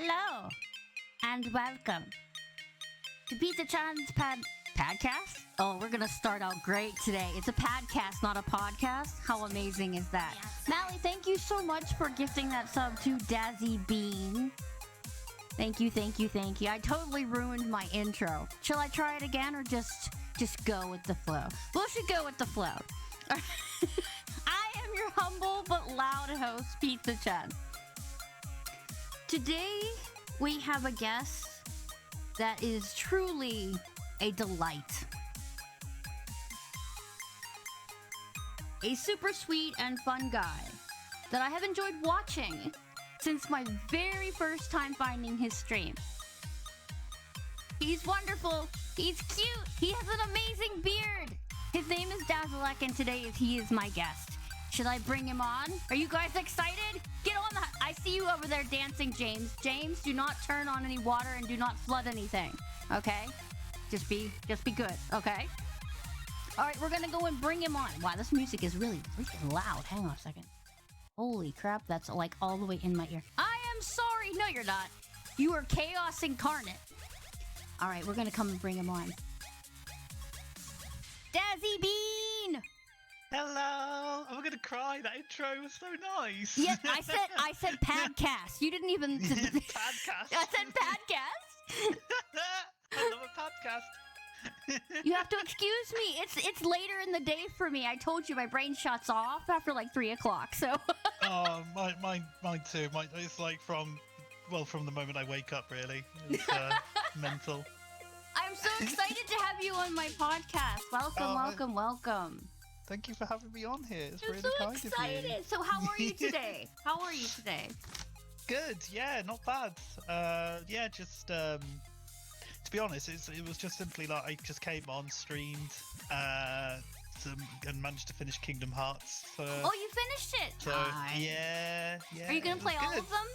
Hello, and welcome to Pizzachan's podcast. Oh, we're gonna start out great today. It's a podcast, not a podcast. How amazing is that? Mally, thank you so much for gifting that sub to Dazzy Bean. Thank you. I totally ruined my intro. Shall I try it again or just go with the flow? We should go with the flow. I am your humble but loud host, Pizzachan. Today, we have a guest that is truly a delight. A super sweet and fun guy that I have enjoyed watching since my very first time finding his stream. He's wonderful, he's cute, he has an amazing beard. His name is Dazzalac, and today he is my guest. Should I bring him on? Are you guys excited? Get on the... I see you over there dancing, James. James, do not turn on any water and do not flood anything. Okay? Just be good, okay? Alright, we're gonna go and bring him on. Wow, this music is really freaking loud. Hang on a second. Holy crap, that's like all the way in my ear. I am sorry. No, you're not. You are chaos incarnate. Alright, we're gonna come and bring him on. Dazzy Bean! Hello! I'm gonna cry. That intro was so nice. Yeah, I said podcast. You didn't even... Podcast. I said podcast. I love a podcast. You have to excuse me. It's later in the day for me. I told you my brain shuts off after like 3 o'clock. So. Oh, mine too. It's like from the moment I wake up. Really, it's mental. I'm so excited to have you on my podcast. Welcome. Thank you for having me on here. It's really so kind excited. of you. So how are you today? Good. Yeah, not bad. Just to be honest, it was just simply like I just came on, streamed, and managed to finish Kingdom Hearts. Oh, you finished it? So yeah. Are you gonna play all of them?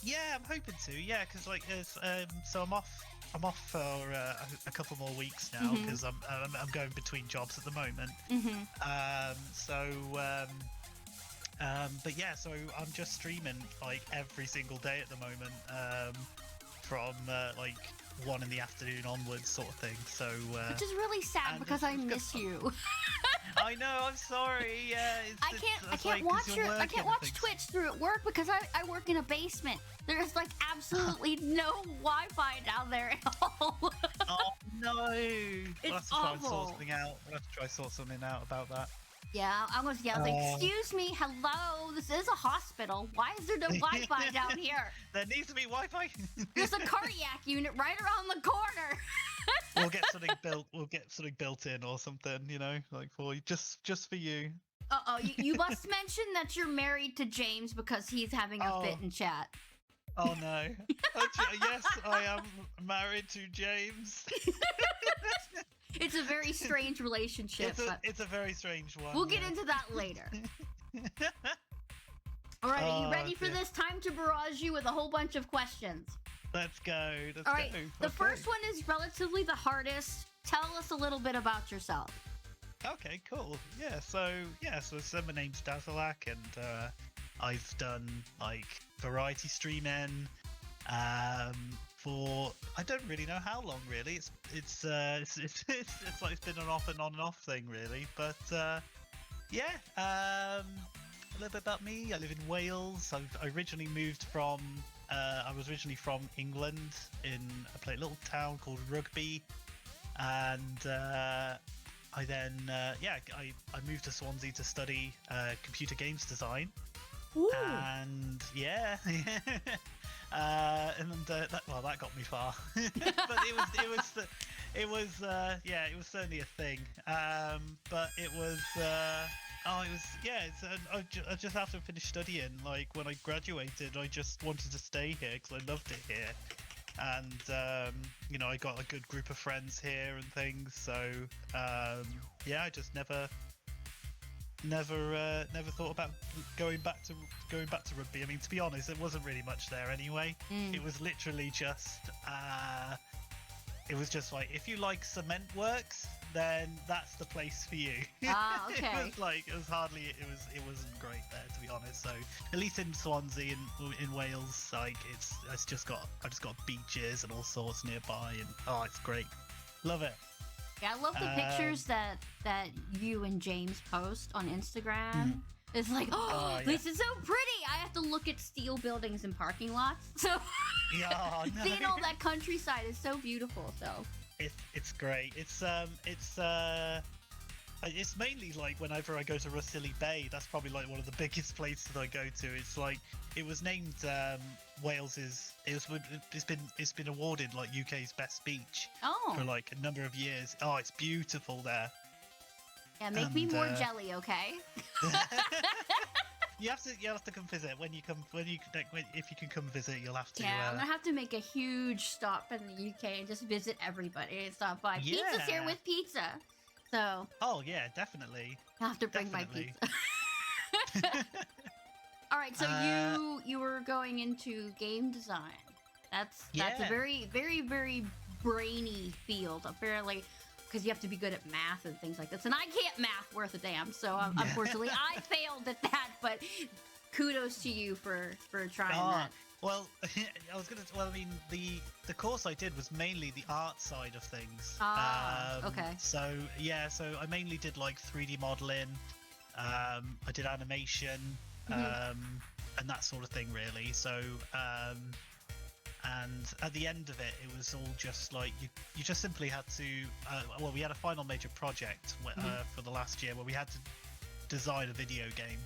Yeah, I'm hoping to. Yeah, because so I'm off for a couple more weeks now because I'm going between jobs at the moment. But yeah, so I'm just streaming like every single day at the moment, from like 1 in the afternoon onwards, sort of thing. So which is really sad because I miss you. I know. I'm sorry. Yeah, I can't watch Twitch through at work because I work in a basement. There's like absolutely no Wi-Fi down there at all. Oh no! It's awful. We'll have to try sort something out about that. Yeah, I was like, excuse me, hello, this is a hospital. Why is there no Wi-Fi down here? There needs to be Wi-Fi. There's a cardiac unit right around the corner. We'll get something built. We'll get something built in or something, like for you, just for you. You must mention that you're married to James because he's having a fit in chat. Oh no! Yes, I am married to James. It's a very strange relationship. It's a very strange one. We'll get into that later. All right, are you ready for this? Time to barrage you with a whole bunch of questions. Let's go. All right, the first one is relatively the hardest. Tell us a little bit about yourself. Okay, cool. So my name's Dazzalac, and I've done like variety streaming for I don't really know how long. Really, it's like it's been an off and off thing, really. But a little bit about me. I live in Wales. I originally moved from. I was originally from England in a little town called Rugby, and I then I moved to Swansea to study computer games design. Ooh. And that got me far. But it was certainly a thing. But it was I just after I finished studying, like when I graduated, I just wanted to stay here because I loved it here. And I got a good group of friends here and things. So I just never thought about going back to rugby. I mean, to be honest, there wasn't really much there anyway. It was literally just like if you like cement works, then that's the place for you. Ah, okay. it wasn't great there, to be honest. So at least in Swansea in Wales, like I just got beaches and all sorts nearby, and it's great. Love it. Yeah, I love the pictures that you and James post on Instagram. It's like, this is so pretty. I have to look at steel buildings and parking lots. So Yeah, no. seeing all that countryside is so beautiful. So It's great. It's mainly like whenever I go to Russili Bay, that's probably like one of the biggest places I go to. It's like it was named it's been awarded like UK's best beach for like a number of years. Oh, it's beautiful there. Yeah, make me more jelly, okay? You have to come visit if you can come visit, you'll have to. Yeah, I'm gonna have to make a huge stop in the UK and just visit everybody and stop by. Yeah. Pizza's here with pizza, so. Oh yeah, definitely. I have to bring my pizza. All right, so you were going into game design. That's a very, very, very brainy field, apparently, because you have to be good at math and things like this. And I can't math worth a damn, so unfortunately I failed at that. But kudos to you for trying that. Well, I mean, the course I did was mainly the art side of things. Okay. So I mainly did like 3D modeling. I did animation, and that sort of thing, really. So, and at the end of it, it was all just like you just simply had to. We had a final major project for the last year where we had to design a video game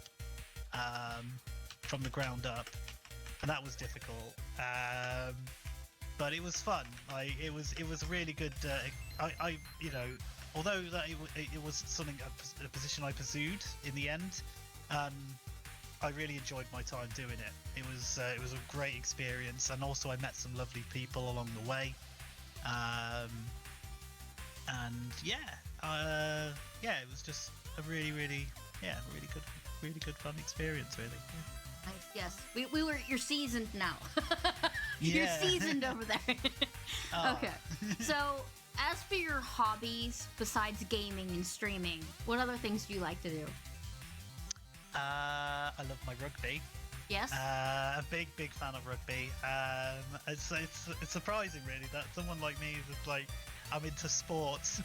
from the ground up. And that was difficult, but it was fun. Like it was really good. Although that it was something a position I pursued in the end, I really enjoyed my time doing it. It was a great experience, and also I met some lovely people along the way. It was just a really good fun experience, really. Yeah. Nice, yes. You're seasoned now. Yeah. You're seasoned over there. Okay. So, as for your hobbies, besides gaming and streaming, what other things do you like to do? I love my rugby. Yes? A big fan of rugby. It's surprising, really, that someone like me is like, I'm into sports.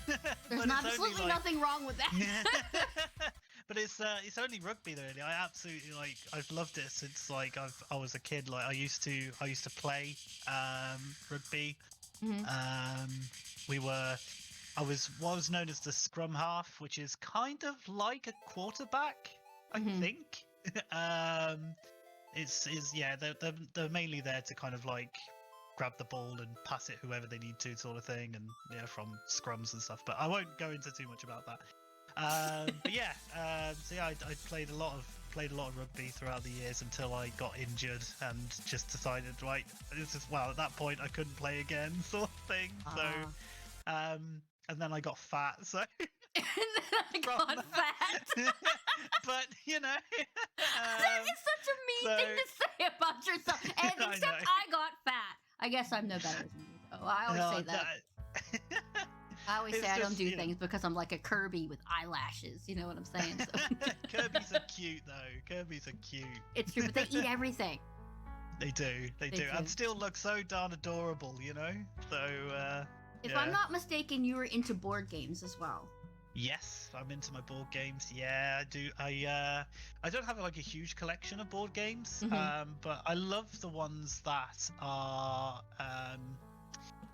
There's absolutely nothing wrong with that. But it's only rugby, really. I absolutely I've loved it since I was a kid. Like I used to play rugby. I was what was known as the scrum half, which is kind of like a quarterback, I think. They're mainly there to kind of like grab the ball and pass it whoever they need to, sort of thing, and from scrums and stuff. But I won't go into too much about that. I played a lot of rugby throughout the years until I got injured and just decided, right, at that point I couldn't play again, sort of thing. So, and then I got fat, so. And then I got fat. But that is such a mean thing to say about yourself. And except I got fat. I guess I'm no better than you, though. I always say that. I always say I don't do things because I'm like a Kirby with eyelashes. You know what I'm saying? So. Kirby's are cute, though. Kirby's are cute. It's true, but they eat everything. They do. And still look so darn adorable, So, if I'm not mistaken, you were into board games as well. Yes, I'm into my board games. Yeah, I do. I don't have like a huge collection of board games, but I love the ones that are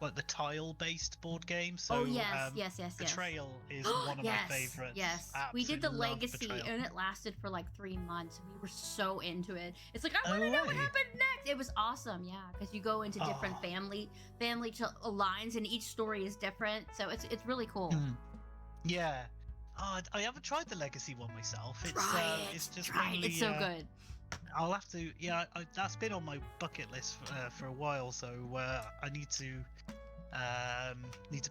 like the tile-based board games. So, yes. Betrayal is one of my favorites. Yes, we did the Legacy, and it lasted for like 3 months. We were so into it. It's like, I want to know what happened next. It was awesome, yeah, because you go into different family lines, and each story is different. So it's really cool. Yeah. I haven't tried the Legacy one myself. It's just mainly, it's so good. I'll have to. Yeah, that's been on my bucket list for a while, so I need to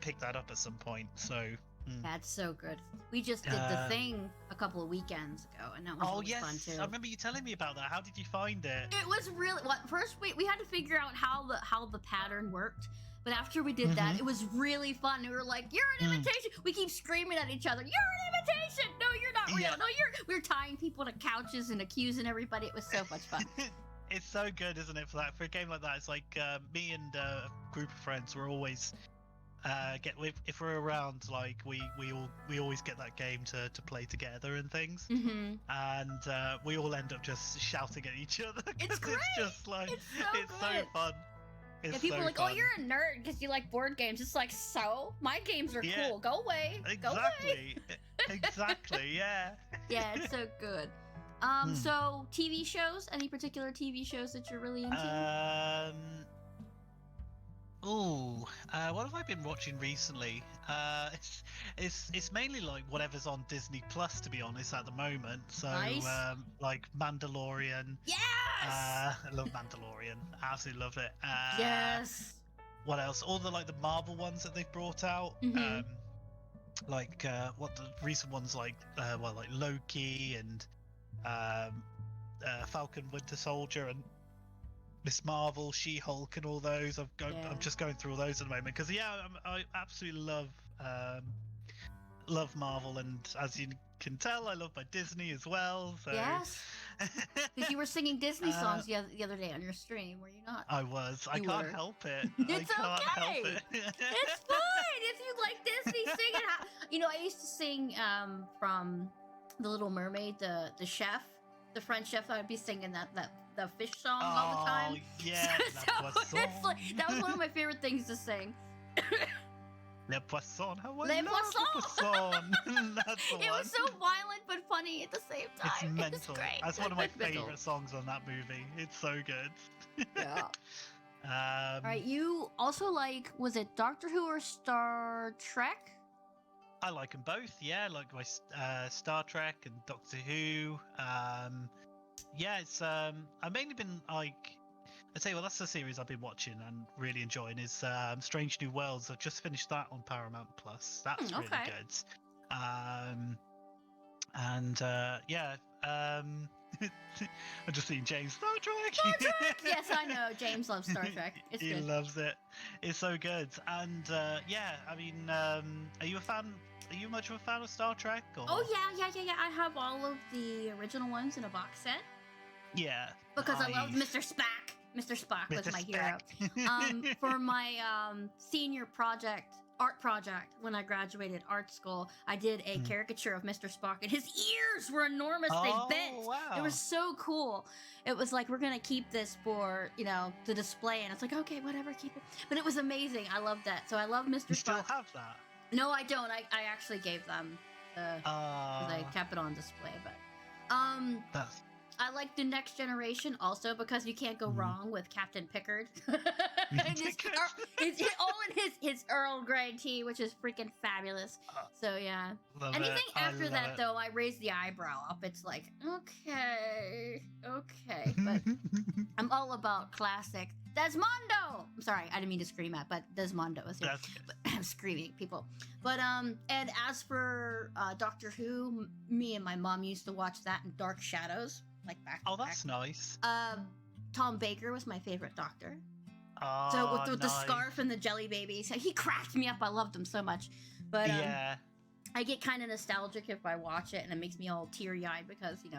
pick that up at some point. So that's so good. We just did the thing a couple of weekends ago, and that was really fun too. I remember you telling me about that. How did you find it? It was really first we had to figure out how the pattern worked, But after we did that, it was really fun. We were like, "You're an imitation." We keep screaming at each other, "You're an imitation! No, you're not real. Yeah. No, you're." We were tying people to couches and accusing everybody. It was so much fun. It's so good, isn't it? For a game like that, it's like me and a group of friends. We're always if we're around, like we always get that game to play together and things. Mm-hmm. And we all end up just shouting at each other. It's great. It's just like It's so so good. fun. It's Yeah, people so are like, fun. "Oh, you're a nerd because you like board games." It's like, so my games are Yeah. cool. Go away. Go away. Exactly. Yeah. Yeah, it's so good. So TV shows. Any particular TV shows that you're really into? What have I been watching recently? It's mainly like whatever's on Disney Plus, to be honest, at the moment. So Nice. like Mandalorian. Yes. I love Mandalorian. Absolutely love it. Yes. What else? All the like the Marvel ones that they've brought out. Mhm. Like what the recent ones like like Loki and Falcon Winter Soldier and Miss Marvel, She-Hulk, and all those. I'm just going through all those at the moment because I absolutely love Marvel, and as you can tell, I love my Disney as well. So Yes. Because you were singing Disney songs the other day on your stream, were you not? I was. I You can't were. help it. It's I can't help okay. it. It's fine if you like Disney singing. I used to sing from The Little Mermaid, the chef, the French chef. I'd be singing the fish song all the time. Yeah, That was one of my favorite things to sing. Le Poisson. How I Les love Poissons. Le Poisson. That's the It one. was so violent but funny at the same time. It's It was mental. great. That's one of my It's mental. favorite songs on that movie. It's so good. Yeah. All right. You also like, was it Doctor Who or Star Trek? I like them both. Yeah, like my Star Trek and Doctor Who. Yeah, it's I've mainly been like, I tell you what, that's the series I've been watching and really enjoying is Strange New Worlds. I've just finished that on Paramount Plus. That's really Okay. good. I've just seen James Star Trek. Star Trek. Yes, I know. James loves Star Trek. It's he good. loves it. It's so good. And yeah, I mean, are you a fan? Are you much of a fan of Star Trek? Or... Oh yeah. I have all of the original ones in a box set Yeah. because I loved nice. Mr. Spock. Mr. Spock was Mr. my hero. Spock. For my senior art project, when I graduated art school, I did a caricature of Mr. Spock, and his ears were enormous. They bent. Wow. It was so cool. It was like, we're gonna keep this for the display, and it's like, okay, whatever, keep it. But it was amazing. I loved that. So I love Mr. You Spock. still have that? No, I don't. I actually gave them because I kept it on display. But That's I like the Next Generation also because you can't go wrong with Captain Pickard. And it's all in his Earl Grey tea, which is freaking fabulous. So yeah. love Anything it. after I that love though, I raise the eyebrow up. It's like, okay. But I'm all about classic Desmondo. I'm sorry, I didn't mean to scream at, but Desmondo is here. That's good. But I'm screaming, people. But and as for Doctor Who, me and my mom used to watch that in Dark Shadows, like back. Oh, to that's back. nice. Tom Baker was my favorite Doctor. Oh, So with the nice. scarf and the jelly babies, he cracked me up. I loved him so much. But Yeah. I get kind of nostalgic if I watch it, and it makes me all teary-eyed because passed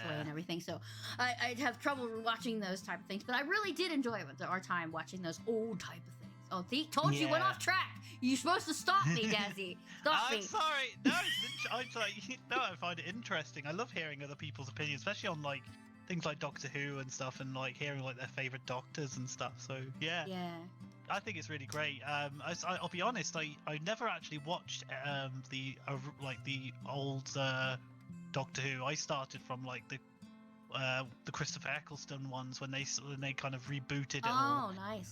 away and everything. So I have trouble watching those type of things. But I really did enjoy it with our time watching those old type of things. Oh, told you went Yeah. off track. You're supposed to stop me, Dazzy. Stop I'm me. sorry. No, I'm sorry. No, I find it interesting. I love hearing other people's opinions, especially on like things like Doctor Who and stuff, and like hearing like their favorite doctors and stuff. So yeah, I think it's really great. I'll be honest. I never actually watched the old Doctor Who. I started from like the Christopher Eccleston ones when they kind of rebooted it all. Oh, nice.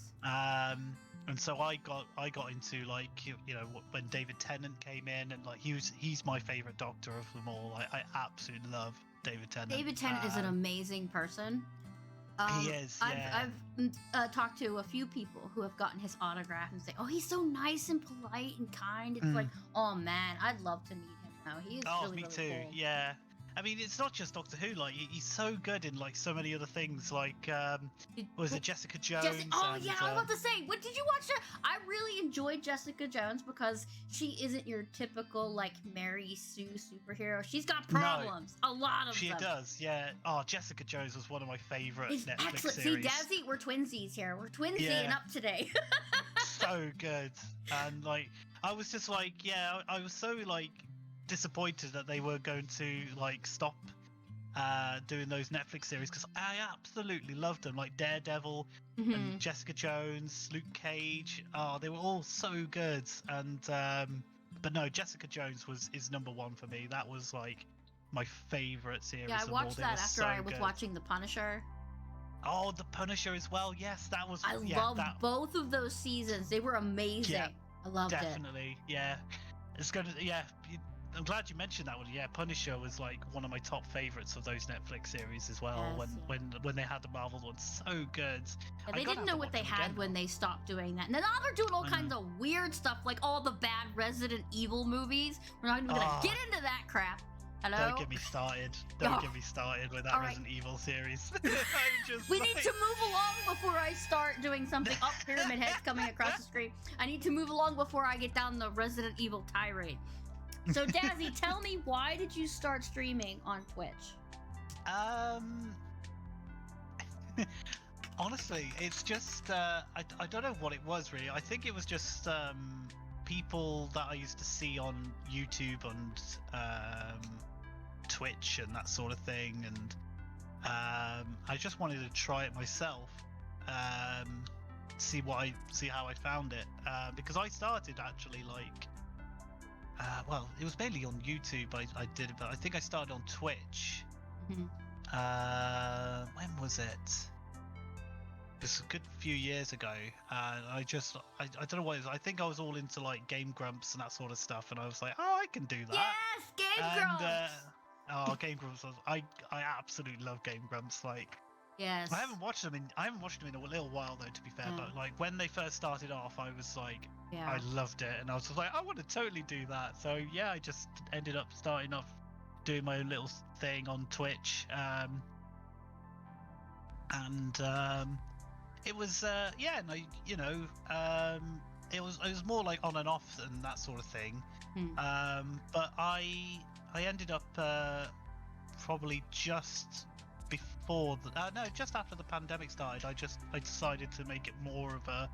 And so I got into like when David Tennant came in, and like he's my favorite Doctor of them all. I absolutely love David Tennant. David Tennant is an amazing person. He is. Yeah. I've talked to a few people who have gotten his autograph and say, "Oh, he's so nice and polite and kind." It's like, oh man, I'd love to meet him now. He is really, me really too. cool. Yeah. I mean, it's not just Doctor Who. Like, he's so good in like so many other things. Like, was it Jessica Jones? Oh yeah, I was about to say. What did you watch? I really enjoyed Jessica Jones because she isn't your typical like Mary Sue superhero. She's got problems, a lot of them. She does, yeah. Oh, Jessica Jones was one of my favorite Netflix excellent. series. See, Dazzy, we're twinsies here. We're twinsying up today. So good, and like I was just like, yeah, I was so like disappointed that they were going to like stop doing those Netflix series because I absolutely loved them, like Daredevil and Jessica Jones, Luke Cage. Oh, they were all so good, and but no, Jessica Jones is number one for me. That was like my favorite series. Yeah, I watched that after I was watching The Punisher. Oh, The Punisher as well. Yes, that was. I loved both of those seasons. They were amazing. Yeah, I loved it. Definitely, yeah. It's gonna, yeah. I'm glad you mentioned that one. Yeah, Punisher was like one of my top favorites of those Netflix series as well. Yes, when they had the Marvel one, so good. Yeah, they didn't know what they had when they stopped doing that. And now they're doing all kinds of weird stuff, like all the bad Resident Evil movies. We're not even gonna get into that crap. Hello? Don't get me started. Don't get me started with that Resident Evil series. We need to move along before I start doing something. Oh, Pyramid Head's coming across the screen. I need to move along before I get down the Resident Evil tirade. So, Dazzy, tell me, why did you start streaming on Twitch? Honestly, it's just, I don't know what it was really. I think it was just people that I used to see on YouTube and Twitch and that sort of thing, and I just wanted to try it myself, see how I found it, because I started actually like well, it was mainly on YouTube I did it, but I think I started on Twitch. When was it? It was a good few years ago. I don't know what it is. I think I was all into like Game Grumps and that sort of stuff, and I was like, oh, I can do that. Yes, Game Grumps. Game Grumps. I absolutely love Game Grumps. Like, yes. I haven't watched them in a little while though, to be fair. But like when they first started off, I was like, I loved it, and I was just like, I want to totally do that. So yeah, I just ended up starting off doing my own little thing on Twitch, and it was it was more like on and off and that sort of thing. But I ended up probably just before just after the pandemic started. I decided to make it more of a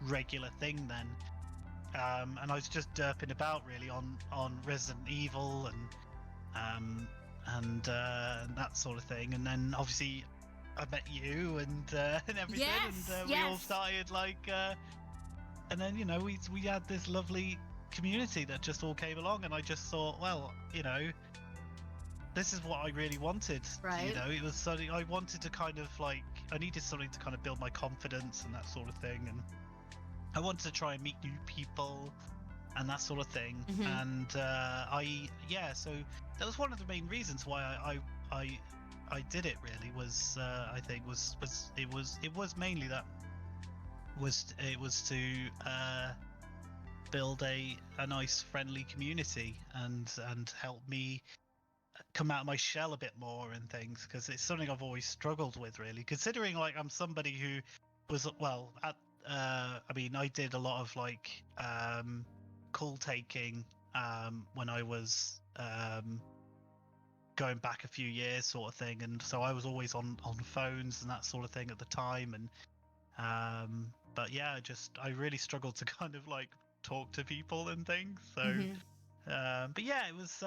regular thing then, and I was just derping about really on Resident Evil and that sort of thing, and then obviously I met you and everything, and we all started like, and then we had this lovely community that just all came along, and I just thought, well, this is what I really wanted. Right. It was something I wanted to kind of like, I needed something to kind of build my confidence and that sort of thing, and I wanted to try and meet new people and that sort of thing. And so that was one of the main reasons why I did it really, was I think it was mainly that it was to build a nice friendly community and help me come out of my shell a bit more and things, because it's something I've always struggled with really, considering like I'm somebody who was, well, I mean, I did a lot of like call taking when I was going back a few years sort of thing, and so I was always on phones and that sort of thing at the time, and but yeah, I really struggled to kind of like talk to people and things, so but yeah, it was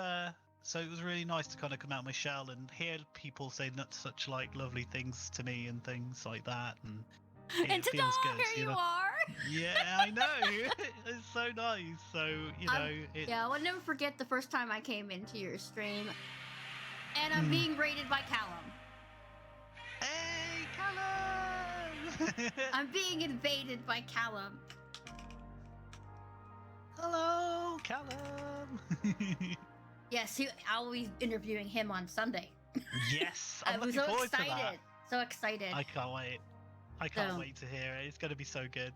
so it was really nice to kind of come out of my shell and hear people say such like lovely things to me and things like that, and it feels good. Here you are. Yeah, I know. It's so nice. So yeah, I will never forget the first time I came into your stream, and I'm being raided by Callum. Hey, Callum! I'm being invaded by Callum. Hello, Callum. Yes, I'll be interviewing him on Sunday. Yes, I was so excited. So excited. I can't wait. I can't wait to hear it. It's going to be so good.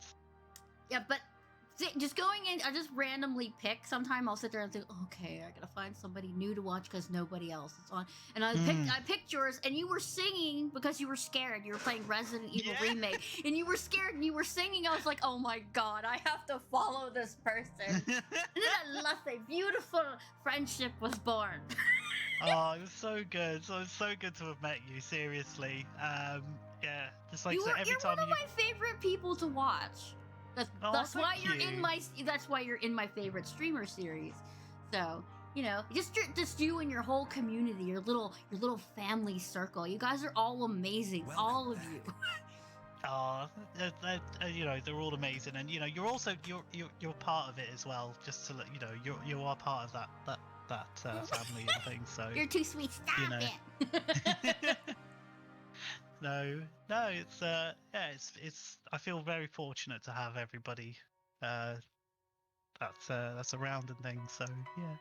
Yeah, but just going in, I just randomly pick. Sometime I'll sit there and think, okay, I gotta find somebody new to watch because nobody else is on. And I picked yours, and you were singing because you were scared. You were playing Resident Evil Remake, and you were scared, and you were singing. I was like, oh my god, I have to follow this person. And then a beautiful friendship was born. Oh, it was so good. So it's so good to have met you. Seriously. Yeah, just like so every you're time one of my favorite people to watch. That's why you're in my. That's why you're in my favorite streamer series. So just you and your whole community, your little family circle. You guys are all amazing, all of you. Oh, they're all amazing, and you're also you're part of it as well. Just to let you are part of that family and things. So you're too sweet. Stop it. No, it's it's. I feel very fortunate to have everybody that's around and things. So yeah.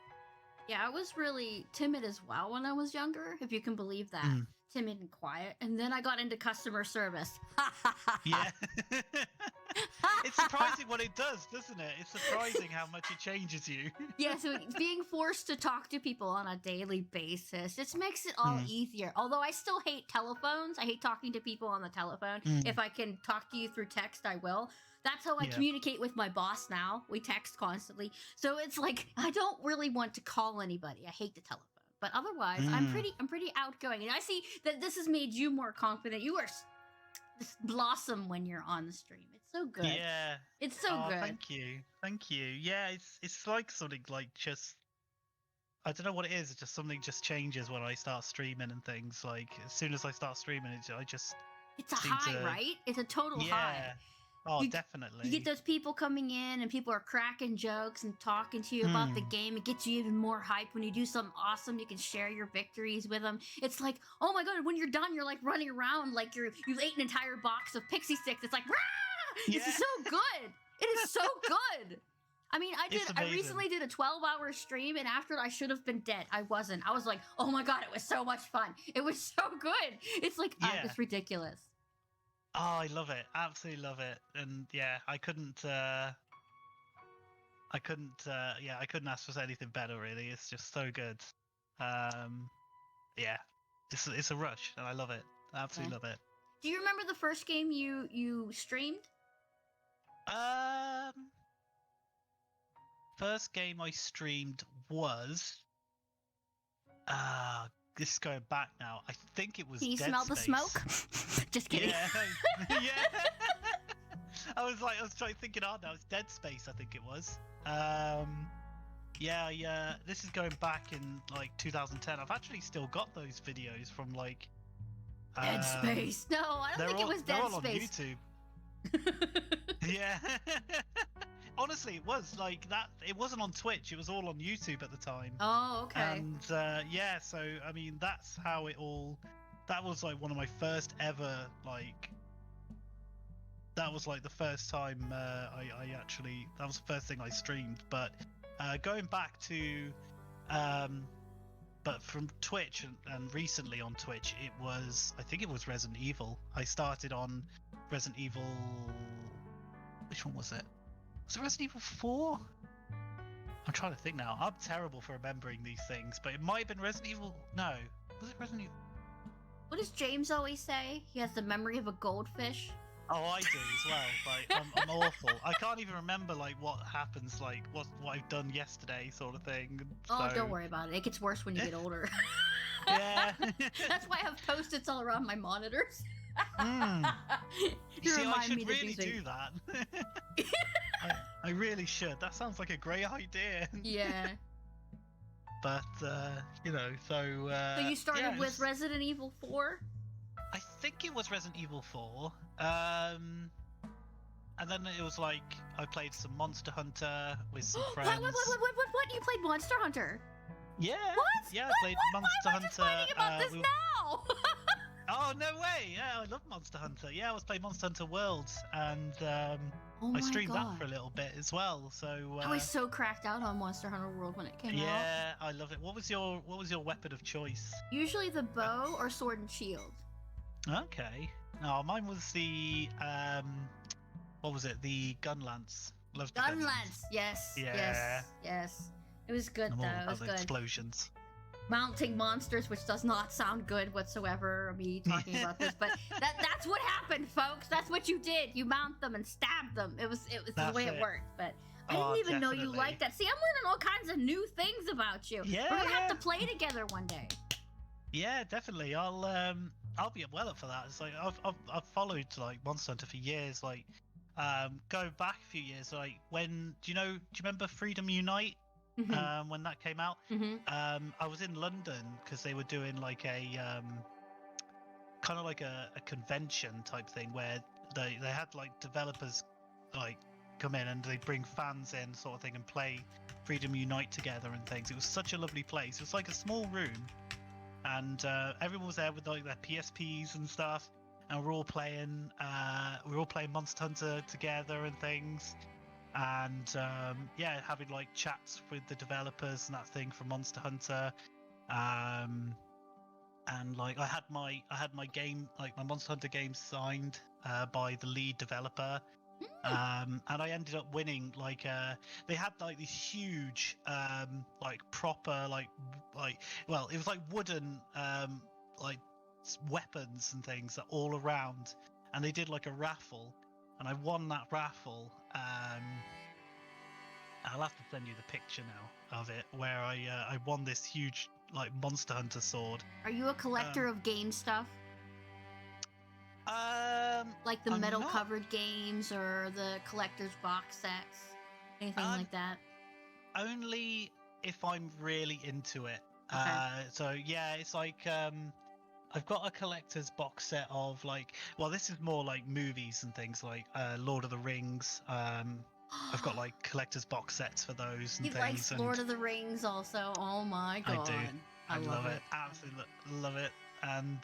Yeah, I was really timid as well when I was younger, if you can believe that. Timid and quiet, and then I got into customer service. Yeah. It's surprising what it does, doesn't it? It's surprising how much it changes you. Yeah, so being forced to talk to people on a daily basis just makes it all easier. Although I still hate telephones. I hate talking to people on the telephone. If I can talk to you through text, I will. That's how I communicate with my boss now. We text constantly. So it's like, I don't really want to call anybody. I hate the telephone. But otherwise, I'm pretty outgoing. And I see that this has made you more confident. You are this blossom when you're on the stream. It's so good. Yeah. It's so good. Thank you. Yeah, it's like something like just, I don't know what it is. It's just something just changes when I start streaming and things. Like as soon as I start streaming, it's a high, right? It's a total high. Oh, definitely. You get those people coming in and people are cracking jokes and talking to you about the game. It gets you even more hyped when you do something awesome. You can share your victories with them. It's like, oh my god, when you're done, you're like running around like you've ate an entire box of pixie sticks. It's like, rah! Yeah. It's so good. It is so good. I mean, I recently did a 12-hour stream, and after I should have been dead. I wasn't. I was like, oh my god, it was so much fun. It was so good. It's like, it's ridiculous. Oh, I love it. Absolutely love it. And yeah, I couldn't ask for anything better really. It's just so good. Yeah. It's a rush and I love it. I absolutely love it. Do you remember the first game you streamed? First game I streamed was this is going back now. I think it was Can you Dead smell Space. the smoke? Just kidding. Yeah. I was thinking hard now. It's Dead Space, I think it was. Yeah. This is going back in like 2010. I've actually still got those videos from like Dead Space. No, I don't think it was Dead Space. They're all on YouTube. Yeah. Honestly, it was like that. It wasn't on Twitch. It was all on YouTube at the time. Oh, okay. And yeah, so I mean, that's how it all. That was like one of my first ever like. That was like the first time I actually. That was the first thing I streamed. But going back to, but from Twitch and recently on Twitch, I think it was Resident Evil. I started on Resident Evil. Which one was it? Was it Resident Evil 4? I'm trying to think now. I'm terrible for remembering these things, but it might have been Resident Evil. No, was it Resident Evil? What does James always say? He has the memory of a goldfish. Oh, I do as well. Like I'm awful. I can't even remember like what happens, like what I've done yesterday, sort of thing. Oh, don't worry about it. It gets worse when you get older. Yeah. That's why I have Post-its all around my monitors. You see, I should really do that. I really should. That sounds like a great idea. Yeah. But so you started with Resident Evil 4? I think it was Resident Evil 4. And then it was like I played some Monster Hunter with some friends. What? You played Monster Hunter? Yeah. What? Yeah, I played Monster Hunter. Why am I just finding about this now? Oh, no way! Yeah, I love Monster Hunter. Yeah, I was playing Monster Hunter Worlds, and I streamed that for a little bit as well. So I was so cracked out on Monster Hunter World when it came out. Yeah, I love it. What was your weapon of choice? Usually the bow or sword and shield. Okay. No, mine was the what was it? The gun lance. Loved the Gun Gunlands. Lance. Yes. Yeah. Yes. It was good I'm though. all It about was the good. explosions. Mounting monsters, which does not sound good whatsoever. Me talking about this, but that's what happened, folks. That's what you did. You mount them and stab them. It was the That's way it it. worked. But I didn't even know you liked that. See, I'm learning all kinds of new things about you. Yeah, We're gonna have to play together one day. Yeah, definitely. I'll be well up for that. It's like I've followed like Monster Hunter for years. Like, going back a few years. Like when do you remember Freedom Unite? Mm-hmm. When that came out, Mm-hmm. I was in London because they were doing like a kind of like a convention type thing where they had like developers like come in and they bring fans in sort of thing and play Freedom Unite together and things. It was such a lovely place. It was like a small room, and everyone was there with like their PSPs and stuff, and we're all playing Monster Hunter together and things. And yeah, having like chats with the developers and that thing for Monster Hunter, and like I had my game, like my Monster Hunter game, signed by the lead developer, and I ended up winning. Like they had like these huge like proper like well, it was like wooden like weapons and things that all around, and they did like a raffle, and I won that raffle. I'll have to send you the picture now of it, where I won this huge like Monster Hunter sword. Are you a collector of game stuff? Like the I'm metal not- covered games or the collector's box sets, anything like that? Only if I'm really into it. Okay. So yeah, it's like I've got a collector's box set of like, well, this is more like movies and things like Lord of the Rings. I've got like collector's box sets for those and He things. likes and Lord of the Rings also. Oh my god. I do. I love it. Absolutely love it. And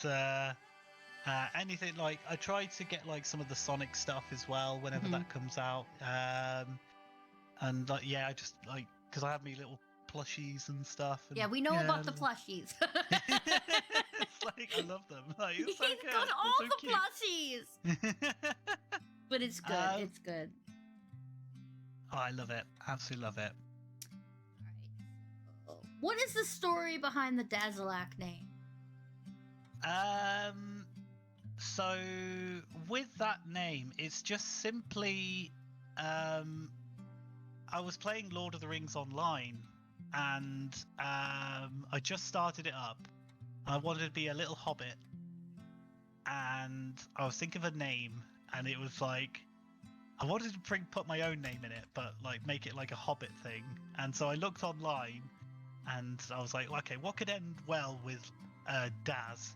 anything like I try to get like some of the Sonic stuff as well whenever Mhm. that comes out. And like yeah, I just like because I have me little plushies and stuff. And, Yeah, we know about the plushies. It's like I love them. Like, it's so He's good. got all They're so the plushies. cute. But it's good. It's good. Oh, I love it. Absolutely love it. Alright. What is the story behind the Dazzalac name? So with that name, it's just simply I was playing Lord of the Rings online, and I just started it up. I wanted to be a little hobbit, and I was thinking of a name, and it was like I wanted to put my own name in it, but like make it like a hobbit thing. And so I looked online, and I was like, okay, what could end well with Daz?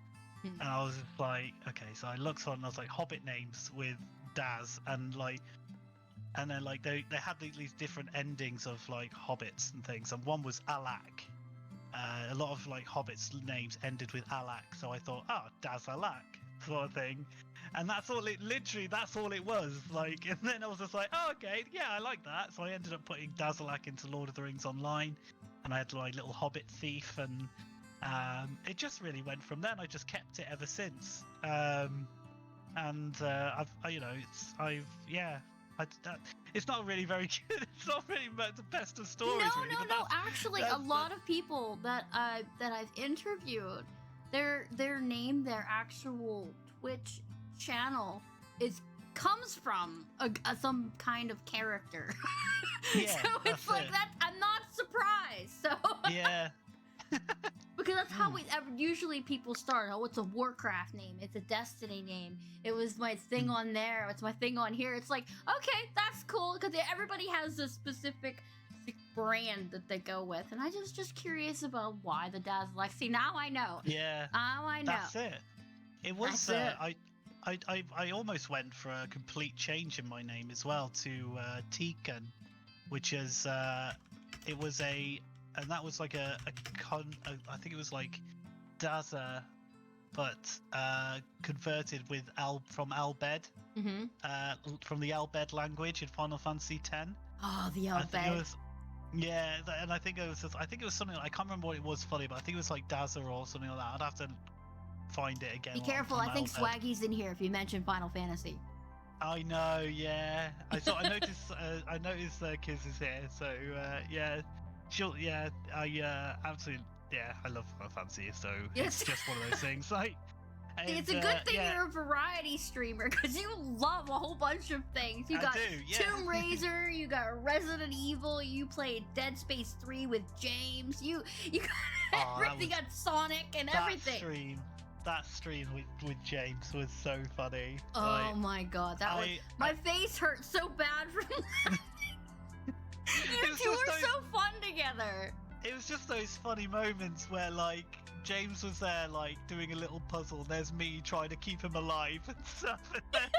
And I was just like, okay, so I looked on and I was like, hobbit names with Daz, and then like they had these different endings of like hobbits and things, and one was Alak. A lot of like hobbits names ended with Alak, so I thought, oh, Dazzalac sort of thing, and that's all it was like. And then I was just like, oh, okay, yeah, I like that. So I ended up putting Dazzalac into Lord of the Rings Online, and I had my little hobbit thief, and it just really went from there. And I just kept it ever since. It's not really very good. It's not really the best of stories. No, really, no. Actually, a lot of people that I've interviewed, their actual Twitch channel comes from some kind of character. Yeah, so it's like that. I'm not surprised. So yeah. Because that's how usually people start. Oh, it's a Warcraft name. It's a Destiny name. It was my thing on there. It's my thing on here. It's like, okay, that's cool. Because everybody has a specific brand that they go with. And I just curious about why the Dazzalac. See, now I know. Yeah. Now I know. That's it. It was, That's it. I almost went for a complete change in my name as well to Tekan, which is, it was and that was like I think it was like Daza, but converted with from Albed, from the Albed language in Final Fantasy X. Oh, the Albed. Yeah, and I think it was something, I can't remember what it was fully, but I think it was like Daza or something like that. I'd have to find it again. Be careful, I think Swaggy's in here if you mention Final Fantasy. I know, yeah. I noticed Kiz is here, so yeah, absolutely, yeah, I love Final Fantasy, so Yes. it's just one of those things. Like, It's a good thing you're a variety streamer because you love a whole bunch of things. You I got do, yeah. Tomb Raider, you got Resident Evil, you played Dead Space 3 with James, you got everything, got Sonic and everything. That stream with James was so funny. Oh like, my god, my face hurt so bad from that. You two are so fun together. It was just those funny moments where like James was there like doing a little puzzle and there's me trying to keep him alive and stuff. And then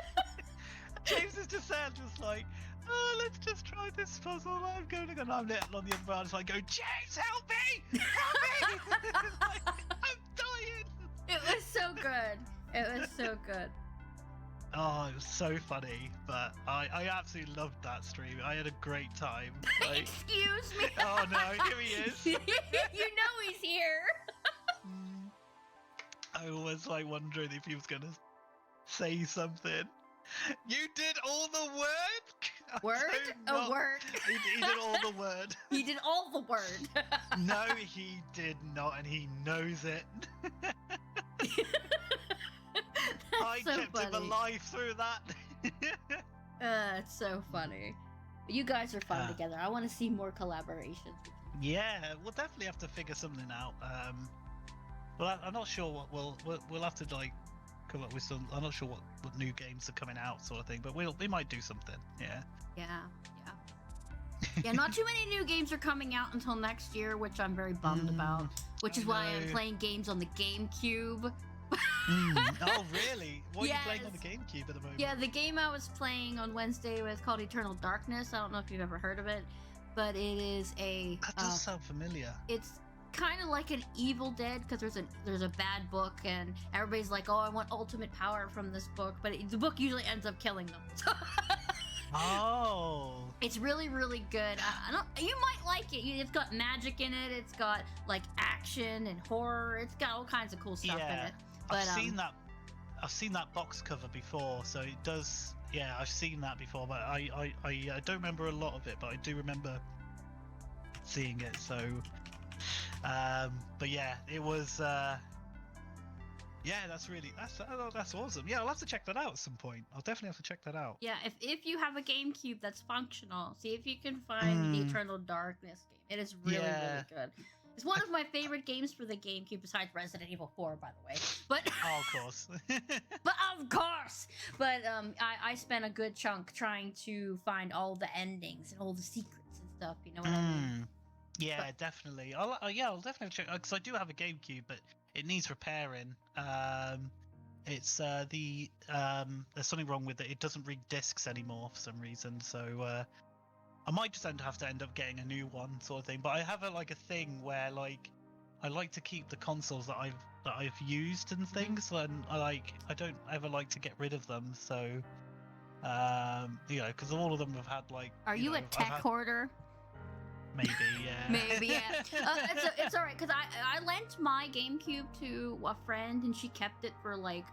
James is just there just like, oh, let's just try this puzzle. I'm going to go. And I'm little on the other end. So I go, James, help me! Help me! Like, I'm dying! It was so good. It was so good. Oh, it was so funny, but I absolutely loved that stream. I had a great time. Like, excuse me. Oh no, here he is. You know he's here. I was like wondering if he was gonna say something. You did all the work. Word? A word. He did all the word. He did all the word. No, he did not, and he knows it. I so kept funny. him alive through that. It's so funny. You guys are fun together. I want to see more collaborations. Yeah, we'll definitely have to figure something out. Well, I'm not sure what we'll have to like come up with some. I'm not sure what new games are coming out, sort of thing. But we might do something. Yeah. Yeah. Not too many new games are coming out until next year, which I'm very bummed about. Which is why I'm playing games on the GameCube. Oh, really? What are you playing on the GameCube at the moment? Yeah, the game I was playing on Wednesday was called Eternal Darkness. I don't know if you've ever heard of it, but it is a. That does sound familiar. It's kind of like an Evil Dead because there's a bad book and everybody's like, oh, I want ultimate power from this book, but the book usually ends up killing them. Oh. It's really, really good. You might like it. It's got magic in it. It's got like action and horror. It's got all kinds of cool stuff in it. But, I've seen that box cover before, so it does. Yeah, I've seen that before, but I don't remember a lot of it, but I do remember seeing it. So, but yeah, it was. Yeah, that's awesome. Yeah, I'll have to check that out at some point. I'll definitely have to check that out. Yeah, if you have a GameCube that's functional, see if you can find the Eternal Darkness game. It is really, really good. It's one of my favorite games for the GameCube, besides Resident Evil 4, by the way. But oh, of course. But I spent a good chunk trying to find all the endings and all the secrets and stuff. You know what I mean? Yeah, definitely. I'll definitely check because I do have a GameCube, but it needs repairing. It's there's something wrong with it. It doesn't read discs anymore for some reason. So I might just have to end up getting a new one, sort of thing. But I have a thing where like I like to keep the consoles that I've used and things, and I don't ever like to get rid of them. So because all of them have had like. Are you a tech hoarder? Maybe, yeah. Maybe, yeah. It's all right because I lent my GameCube to a friend and she kept it for like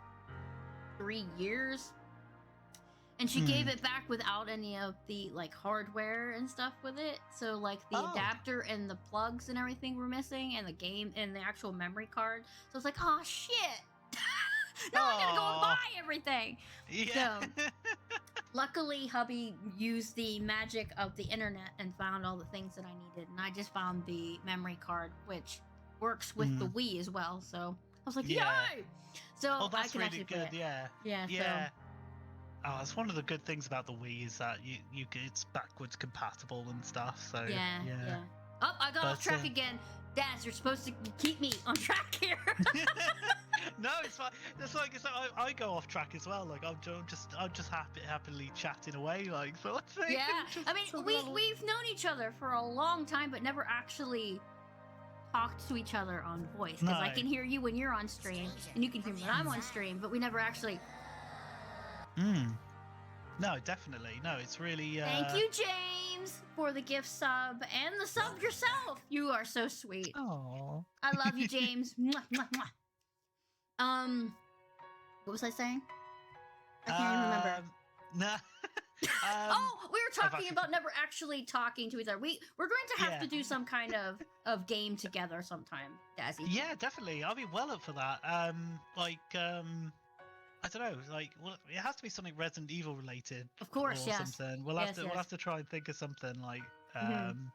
3 years. And she gave it back without any of the like hardware and stuff with it. So like the adapter and the plugs and everything were missing, and the game and the actual memory card. So it's like, oh shit! Now I gotta go and buy everything. Yeah. So, luckily, hubby used the magic of the internet and found all the things that I needed, and I just found the memory card, which works with the Wii as well. So I was like, yay! So that's I can really actually good. play it. Yeah. Yeah. Oh, it's one of the good things about the Wii is that it's backwards compatible and stuff. So yeah. Oh, I got off track again. Daz, you're supposed to keep me on track here. No, it's fine. It's like I go off track as well. Like I'm just happily chatting away. Like so. Yeah, I mean we've known each other for a long time, but never actually talked to each other on voice. Because I can hear you when you're on stream, and you can hear me when I'm on stream, but we never actually. No, definitely. No, it's really. Thank you, James, for the gift sub and the sub yourself. You are so sweet. Oh. I love you, James. Mwah, mwah, mwah. What was I saying? I can't even remember. Nah. Oh, we were I've talking actually- about never actually talking to each other. We're going to have Yeah. to do some kind of game together sometime, Dazzy. Yeah, definitely. I'll be well up for that. I don't know. Like, well, it has to be something Resident Evil related, Of course, or yes. something. We'll Yes, have to. yes. We'll have to try and think of something like Mhm.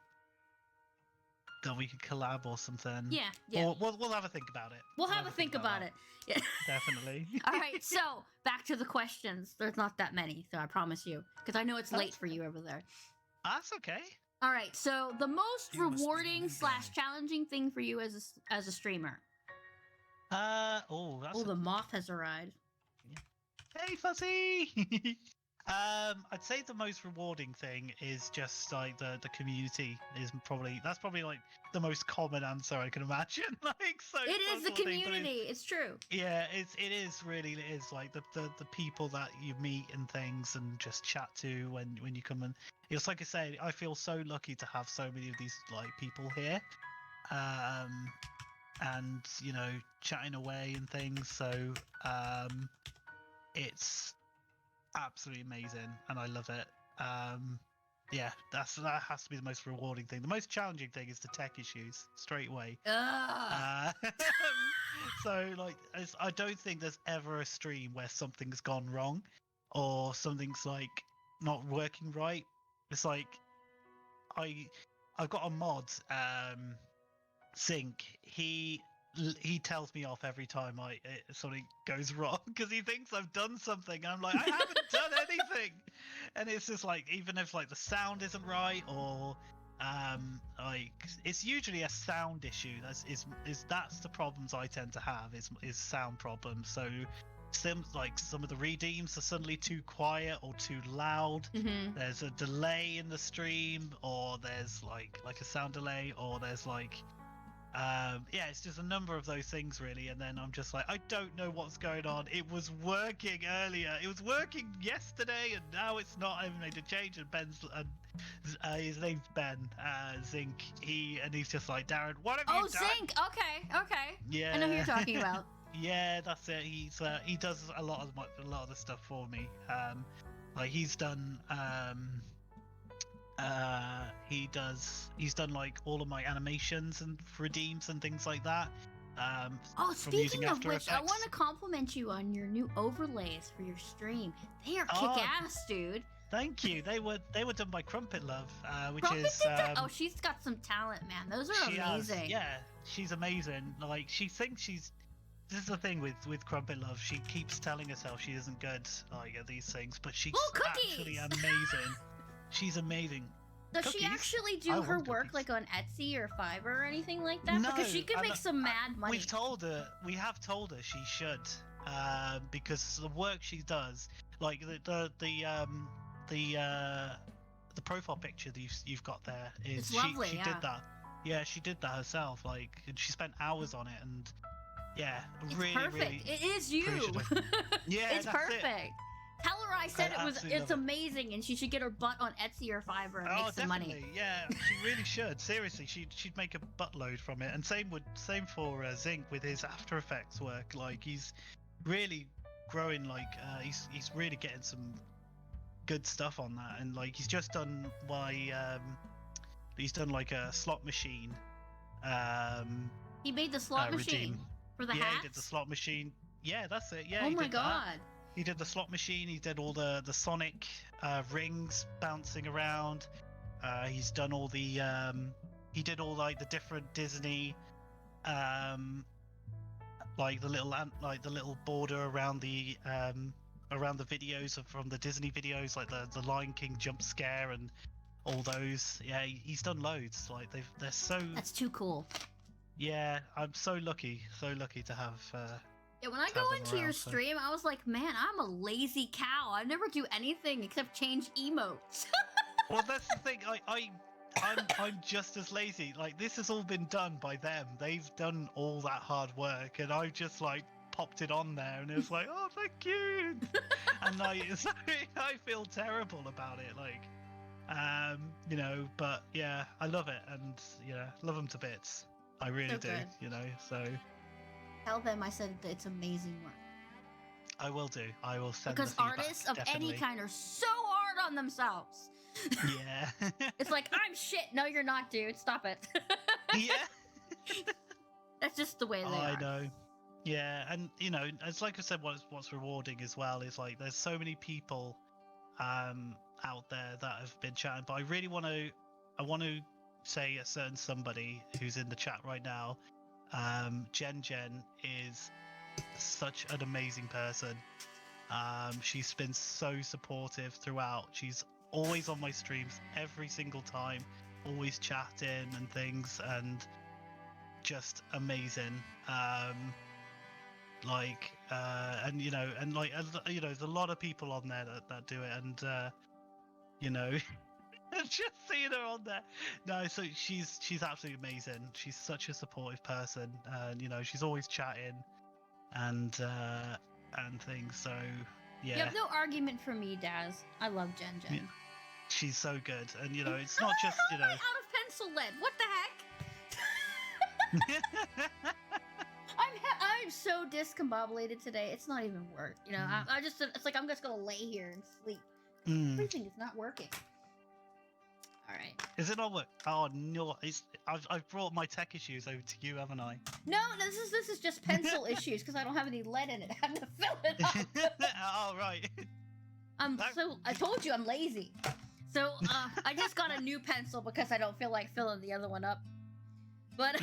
that we could collab or something. Yeah, yeah. Or we'll have a think about it. We'll have a think about it. Yeah. Definitely. All right, so back to the questions. There's not that many, so I promise you, because I know it's late That's for you over there. That's okay. All right, so the most You must be a rewarding new / guy. challenging thing for you as a streamer. That's Oh, the moth has arrived. Hey, Fuzzy! I'd say the most rewarding thing is just like the community is probably like the most common answer I can imagine. Like, so It is the that's one thing, but community. It's true. yeah, it is really, it is like the people that you meet and things and just chat to when you come, and it's like I say, I feel so lucky to have so many of these like people here, and you know, chatting away and things. So it's absolutely amazing, and I love it. Yeah, that has to be the most rewarding thing. The most challenging thing is the tech issues straight away. Ugh. So like, I don't think there's ever a stream where something's gone wrong or something's like not working right. It's like I've got a mod, Sync. He tells me off every time something goes wrong because he thinks I've done something. And I'm like, I haven't done anything. And it's just like, even if like the sound isn't right, or like, it's usually a sound issue. That's the problems I tend to have is sound problems. So some of the redeems are suddenly too quiet or too loud. Mhm. There's a delay in the stream, or there's like a sound delay, or there's like yeah, it's just a number of those things really, and then I'm just like, I don't know what's going on. It was working earlier, it was working yesterday, and now it's not. I've made a change, and his name's Ben, Zinc. He's just like, Darren, what have you done? Zinc. Okay. Yeah, I know who you're talking about. Yeah, that's it. He does a lot of the stuff for me. Like he's done he's done like all of my animations and redeems and things like that. Oh, from using speaking of After which, I Effects. want to compliment you on your new overlays for your stream. They are Oh, kick-ass, dude. Thank you. They were done by Crumpet Love, which Crumpet is did that? Oh, she's got some talent, man. Those are she has, amazing. yeah, she's amazing. Like she thinks she's. This is the thing with Crumpet Love. She keeps telling herself she isn't good like at these things, but she's Oh, actually cookies! amazing. She's amazing. Does she Cookies? actually I do want her work cookies. like on Etsy or Fiverr or anything like that? No, Because she could and make some mad money. We have told her she should, because the work she does, like the profile picture that you've got there is It's lovely, she yeah. did that. Yeah, she did that herself. Like, and she spent hours on it, and yeah, It's really, perfect. really. It is you. appreciative. Yeah, It's that's perfect. it. Tell her I said I absolutely it's love it. amazing, and she should get her butt on Etsy or Fiverr and Oh, make some definitely. money. Yeah, she really should. Seriously, she'd make a buttload from it. And same for Zinc with his After Effects work. Like he's really growing. Like he's really getting some good stuff on that. And like he's just done he's done like a slot machine. He made the slot machine redeem. for the Yeah, hats. he did the slot machine. Yeah, that's it. Yeah. Oh he my did that. god. He did the slot machine. He did all the Sonic rings bouncing around. He's done all the he did all like the different Disney like the little border around the videos from the Disney videos, like the Lion King jump scare and all those. Yeah, he's done loads. Like they're so. That's too cool. Yeah, I'm so lucky to have. Yeah, when I to go have them into your around, so- stream, I was like, man, I'm a lazy cow. I never do anything except change emotes. Well, that's the thing. I'm just as lazy. Like this has all been done by them. They've done all that hard work, and I've just like popped it on there, and it's like, oh, thank you. And like, I feel terrible about it. Like, you know, but yeah, I love it, and yeah, love them to bits. I really So do. good. You know, so Tell them I said that it's amazing work. I will do. I will send Because the feedback, artists of definitely. any kind are so hard on themselves. Yeah. It's like, I'm shit. No, you're not, dude. Stop it. Yeah. That's just the way they I are. know. Yeah, and it's like I said, what's rewarding as well is like there's so many people out there that have been chatting, but I want to say a certain somebody who's in the chat right now. Jen is such an amazing person. She's been so supportive throughout. She's always on my streams every single time, always chatting and things, and just amazing. There's a lot of people on there that do it, and just seeing her on there. No, so she's absolutely amazing. She's such a supportive person, and she's always chatting and things. So yeah, You have no argument from me, Daz. I love Jen. yeah, she's so good, and it's not just How am I out of pencil lead? What the heck? I'm so discombobulated today. It's not even work. It's like I'm just gonna lay here and sleep. Everything is not working. All right. Is it not work? Oh no! I've brought my tech issues over to you, haven't I? No, this is just pencil issues because I don't have any lead in it. I have to fill it up. Oh right. I told you I'm lazy. So I just got a new pencil because I don't feel like filling the other one up. But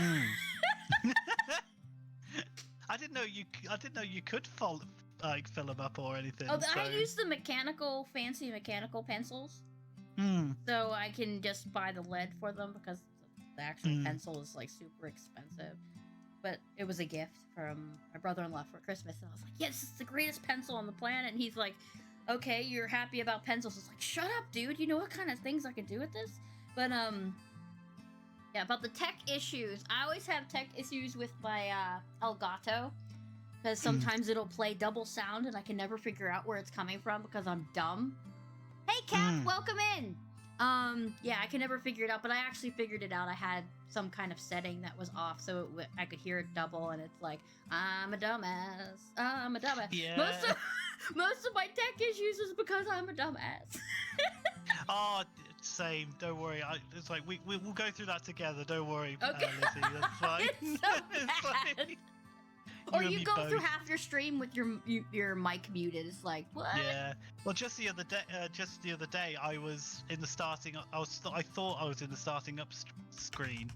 I didn't know you could fill them up or anything. I use the fancy mechanical pencils. So I can just buy the lead for them because the actual pencil is like super expensive. But it was a gift from my brother-in-law for Christmas, and I was like, "Yeah, this is the greatest pencil on the planet." And he's like, "Okay, you're happy about pencils?" I was like, "Shut up, dude! You know what kind of things I could do with this?" But yeah, about the tech issues. I always have tech issues with my Elgato because sometimes it'll play double sound, and I can never figure out where it's coming from because I'm dumb. Hey, Cap, welcome in. Yeah, I can never figure it out, but I actually figured it out. I had some kind of setting that was off, so I could hear it double, and it's like, I'm a dumbass. I'm a dumbass. Yeah. Most of my tech issues is because I'm a dumbass. Oh, same. Don't worry. It's like we'll go through that together. Don't worry, Okay. Lizzie. That's fine. It's so bad. Or you go through half your stream with your mic muted. It's like, what? Yeah. Well, just the other day, I was in the starting. I thought I was in the starting up screen,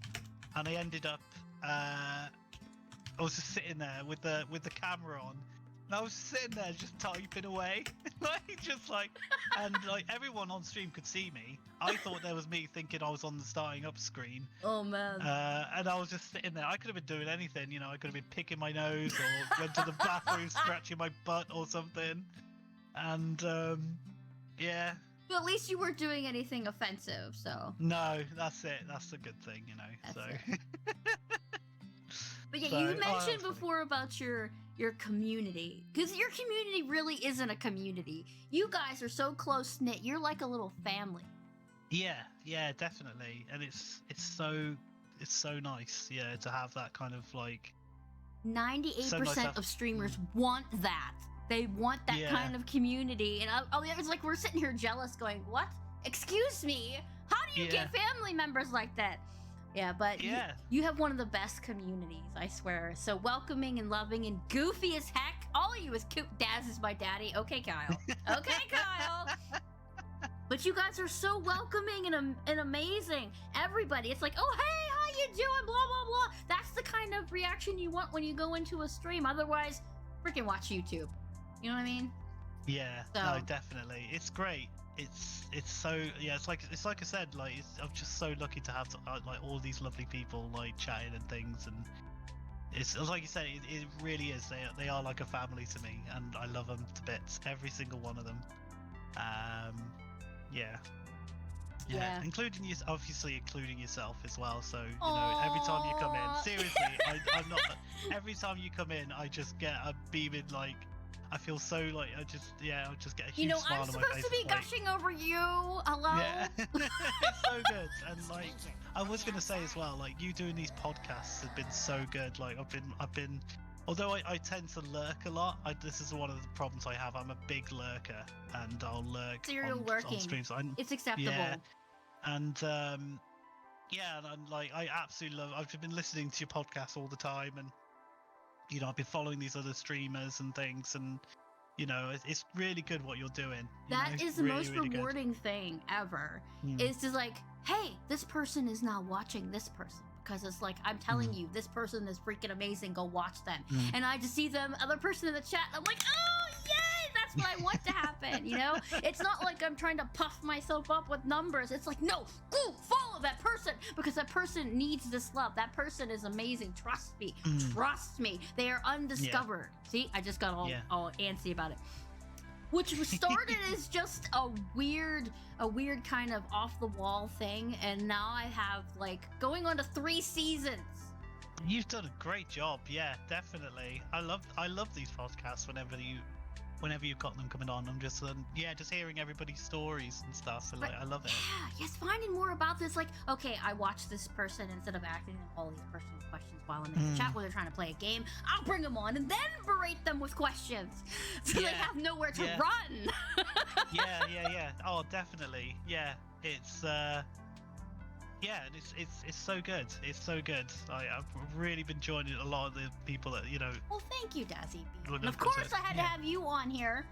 and I ended up. I was just sitting there with the camera on, and I was sitting there just typing away, and everyone on stream could see me. I thought there was me thinking I was on the starting up screen. Oh man. And I was just sitting there. I could have been doing anything, I could have been picking my nose or went to the bathroom scratching my butt or something. And yeah. But at least you weren't doing anything offensive, so. No, that's it. That's a good thing, That's so. But yeah, you mentioned before about your community, because your community really isn't a community. You guys are so close knit. You're like a little family. Yeah, definitely, and it's so nice, to have that kind of like. 98% of streamers want that. They want that kind of community, and it's like we're sitting here jealous, going, "What? Excuse me? How do you get family members like that?" Yeah, but you have one of the best communities, I swear. So welcoming and loving and goofy as heck. All of you is cute. Daz is my daddy. Okay, Kyle. Okay, Kyle. But you guys are so welcoming and amazing. Everybody, it's like, oh, hey, how you doing? Blah, blah, blah. That's the kind of reaction you want when you go into a stream. Otherwise, freaking watch YouTube. You know what I mean? Yeah, no, definitely. It's great. It's so, it's like I said, I'm just so lucky to have all these lovely people chatting and things, and it's like you said, it really is. They are like a family to me, and I love them to bits. Every single one of them. Yeah, including you, obviously including yourself as well. So every time you come in, seriously, I'm not. Every time you come in, I just get a beaming I feel so I just get a huge smile on my face. I'm supposed to be gushing over you. Hello. Yeah, it's so good, and I was gonna say as well, you doing these podcasts have been so good. I've been Although I tend to lurk a lot. This is one of the problems I have. I'm a big lurker, and I'll lurk Serial on lurking. streams. It's acceptable. Yeah, and yeah, and I'm like, I absolutely love. I've been listening to your podcast all the time, and I've been following these other streamers and things, and it's really good what you're doing. That is the really, most really rewarding thing ever. Is just like, hey, this person is now watching this person. Because it's like, I'm telling you, this person is freaking amazing. Go watch them. And I just see them, other person in the chat, and I'm like, oh, yay! That's what I want to happen, It's not like I'm trying to puff myself up with numbers. It's like, no, go follow that person because that person needs this love. That person is amazing. Trust me. Trust me. They are undiscovered. Yeah. See, I just got all antsy about it. Which was started as just a weird kind of off the wall thing, and now I have like going on to 3 seasons. You've done a great job, yeah, definitely. I love these podcasts whenever you've got them coming on. I'm just just hearing everybody's stories and stuff. So like, I love it. Yeah, yes, finding more about this. Like, okay, I watch this person instead of asking them all these personal questions while I'm in the chat where they're trying to play a game. I'll bring them on and then berate them with questions, so they have nowhere to run. yeah. Oh, definitely. Yeah, it's it's so good. It's so good. I've really been joining a lot of the people that Well, thank you, Dazzy B. And of course, I had to have you on here.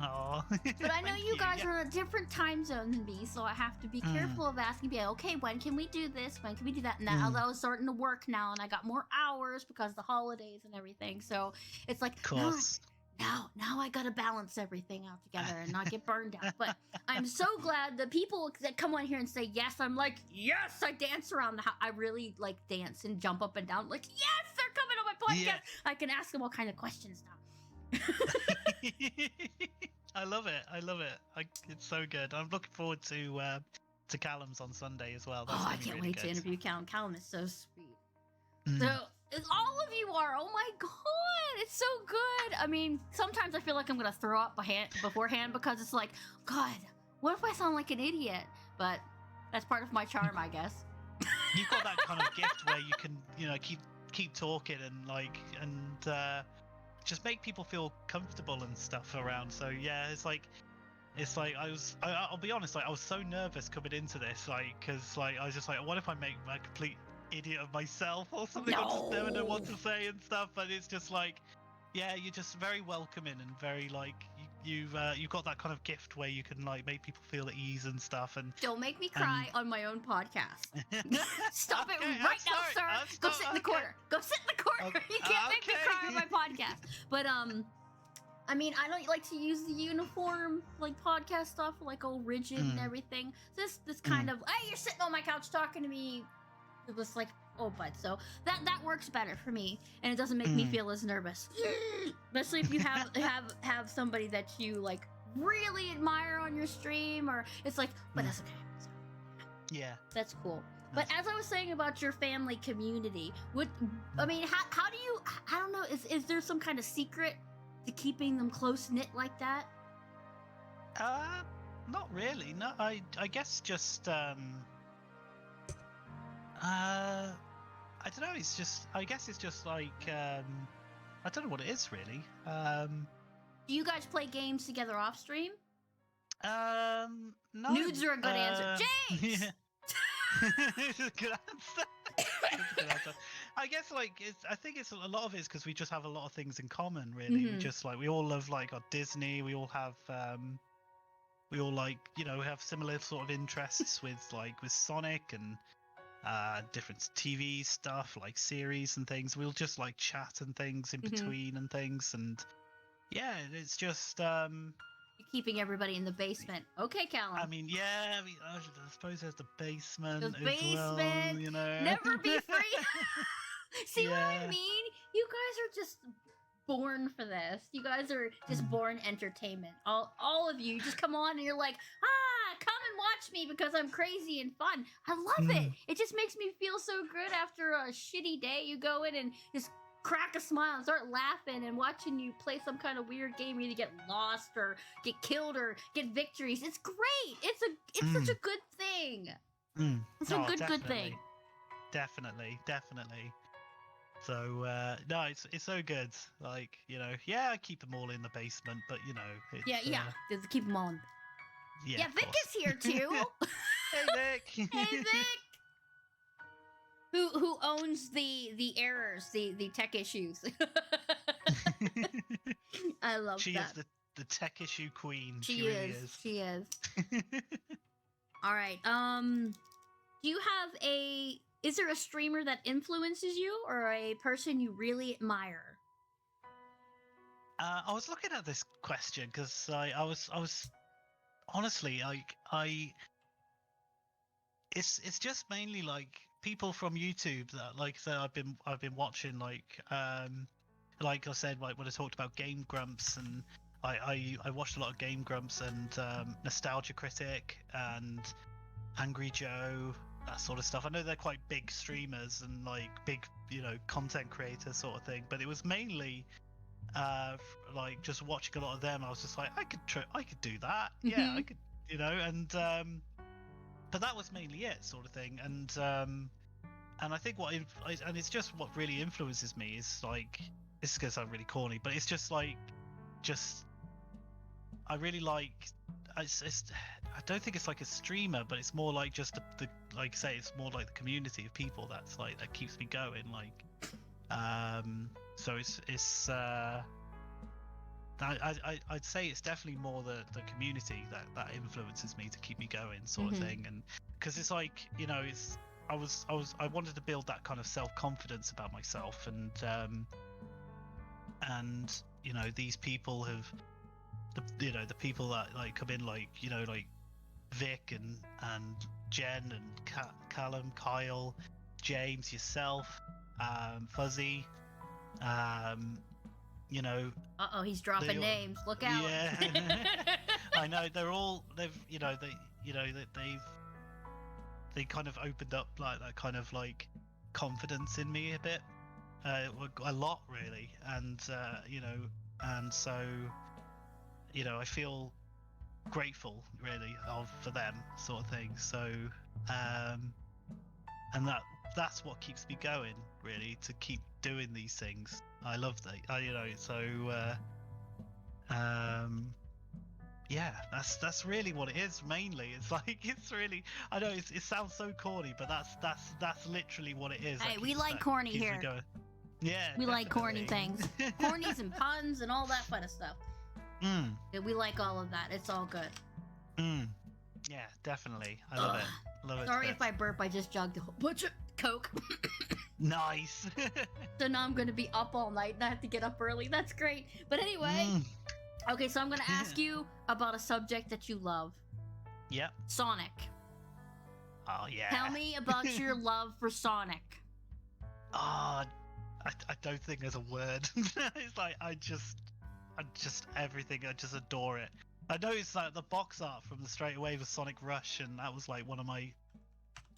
Oh. But I know you guys are on a different time zone than me, so I have to be careful of asking people, okay, when can we do this? When can we do that? Now that I was starting to work now, and I got more hours because of the holidays and everything. So it's like, now I gotta balance everything out together and not get burned out. But I'm so glad the people that come on here and say yes, I'm like, yes, I dance around the house. I really like dance and jump up and down. Like, yes, they're coming on my podcast. Yeah. I can ask them all kind of questions now. I love it. It's so good. I'm looking forward to Callum's on Sunday as well. That's I can't really wait good. to interview Callum. Callum is so sweet. So all of you are. Oh my god, it's so good. I mean, sometimes I feel like I'm gonna throw up beforehand because it's like, God, what if I sound like an idiot? But that's part of my charm, I guess. You've got that kind of gift where you can, keep talking and just make people feel comfortable and stuff around. So yeah, it's like I'll be honest, like I was so nervous coming into this, like because like I was just like, what if I make a complete idiot of myself or something? I just never know what to say and stuff. But it's just like, yeah, you're just very welcoming and very like you've got that kind of gift where you can like make people feel at ease and stuff. And don't make me cry on my own podcast. Stop it right now, sir. Go sit in the corner. Go sit in the corner. Okay. You can't make me cry on my podcast. But I mean, I don't like to use the uniform like podcast stuff, like all rigid and everything. This kind of, hey, you're sitting on my couch talking to me. It was like, oh, bud. So that works better for me, and it doesn't make me feel as nervous. Especially if you have somebody that you like really admire on your stream, or it's like, but that's okay. So, yeah, that's cool. But as I was saying about your family community, how do you? I don't know. Is there some kind of secret to keeping them close knit like that? Not really. No, I guess just I don't know. I guess it's just like I don't know what it is really. Do you guys play games together off stream? No. Nudes are a good answer, James. Yeah. It's a good answer. I guess like I think it's a lot of it's because we just have a lot of things in common. Really, we just like we all love like our Disney. We all have we all like we have similar sort of interests with Sonic and different TV stuff like series and things. We'll just like chat and things in between and things, and yeah, it's just keeping everybody in the basement. Okay, Callum. I mean, I suppose there's the basement. Well, never be free. See what I mean? You guys are just born for this. You guys are just born entertainment. All of you just come on and you're like, come and watch me because I'm crazy and fun. I love it. It just makes me feel so good after a shitty day. You go in and just crack a smile and start laughing and watching you play some kind of weird game. You either get lost or get killed or get victories. It's great. It's such a good thing. It's a good thing. Definitely. So no, it's so good. Like, yeah, I keep them all in the basement, but it's Yeah. Just keep them on. yeah, Yeah, of Vic course. is here too. Hey, Vic. Hey, Vic. Who owns the errors, the tech issues? I love She is that. the tech issue queen. She She really is. is. She is. All right. Do you have a? Is there a streamer that influences you, or a person you really admire? I was looking at this question because I was honestly like it's just mainly like people from YouTube that so I've been watching like I said, like when I talked about Game Grumps, and I watched a lot of Game Grumps and Nostalgia Critic and Angry Joe, that sort of stuff. I know they're quite big streamers and like big content creators sort of thing, but it was mainly like just watching a lot of them. I was just like, I could do that. Yeah, I could, and but that was mainly it, sort of thing. And I think and it's just what really influences me is like, this is gonna sound really corny, but it's just like, I really like. I don't think it's like a streamer, but it's more like just the like say it's more like the community of people that's like that keeps me going. Like, so it's I'd say it's definitely more the community that influences me to keep me going, sort of thing. And because it's like it's I wanted to build that kind of self-confidence about myself, and these people have the people that like come in, like like Vic and Jen and Callum, Kyle, James, yourself, Fuzzy, He's dropping names. Look out. Yeah. I know they kind of opened up like that kind of like confidence in me a bit, a lot really, and and so I feel grateful really for them, sort of thing. So and that's what keeps me going, really, to keep doing these things. I love that. Yeah, that's really what it is mainly. It's like, it's really, I know it sounds so corny, but that's literally what it is. Hey, we like corny here. Yeah, we like corny things, cornies and puns and all that fun of stuff. Yeah, we like all of that. It's all good. Yeah, definitely. I love it. Love it. Sorry if I burp. I just jogged a whole bunch of Coke. Nice. So now I'm going to be up all night and I have to get up early. That's great. But anyway, okay, so I'm going to ask you about a subject that you love. Yep. Sonic. Oh, yeah. Tell me about your love for Sonic. I don't think there's a word. It's like, I just everything. I just adore it. I noticed that the box art from the Straight Away was Sonic Rush, and that was like one of my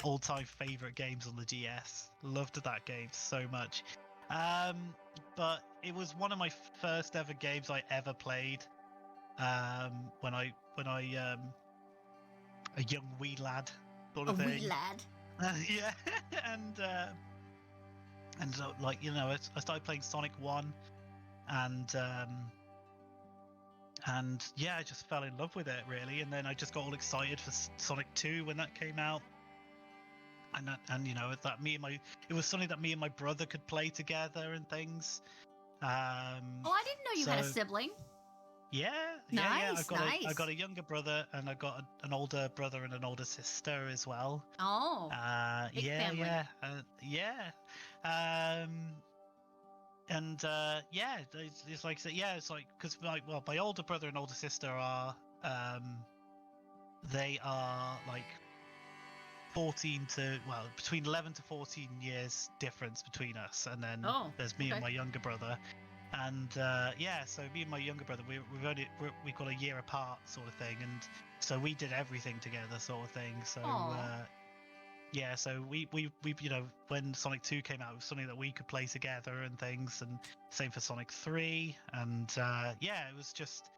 all-time favorite games on the DS. Loved that game so much. But it was one of my first ever games I ever played. When I a young wee lad sort of thing. A wee lad. Yeah, and like I started playing Sonic 1, and yeah, I just fell in love with it really, and then I just got all excited for Sonic 2 when that came out. And it was something that me and my brother could play together and things. Oh, I didn't know you had a sibling. Yeah, nice, I got a younger brother, and I got an older brother and an older sister as well. Oh, big family. It's like, it's like, because my older brother and older sister are they are like 14 to between 11 to 14 years difference between us, and then there's me and my younger brother, and so me and my younger brother, we've got a year apart, sort of thing, and so we did everything together, sort of thing. So so we when Sonic 2 came out, it was something that we could play together and things, and same for Sonic 3, and it was just,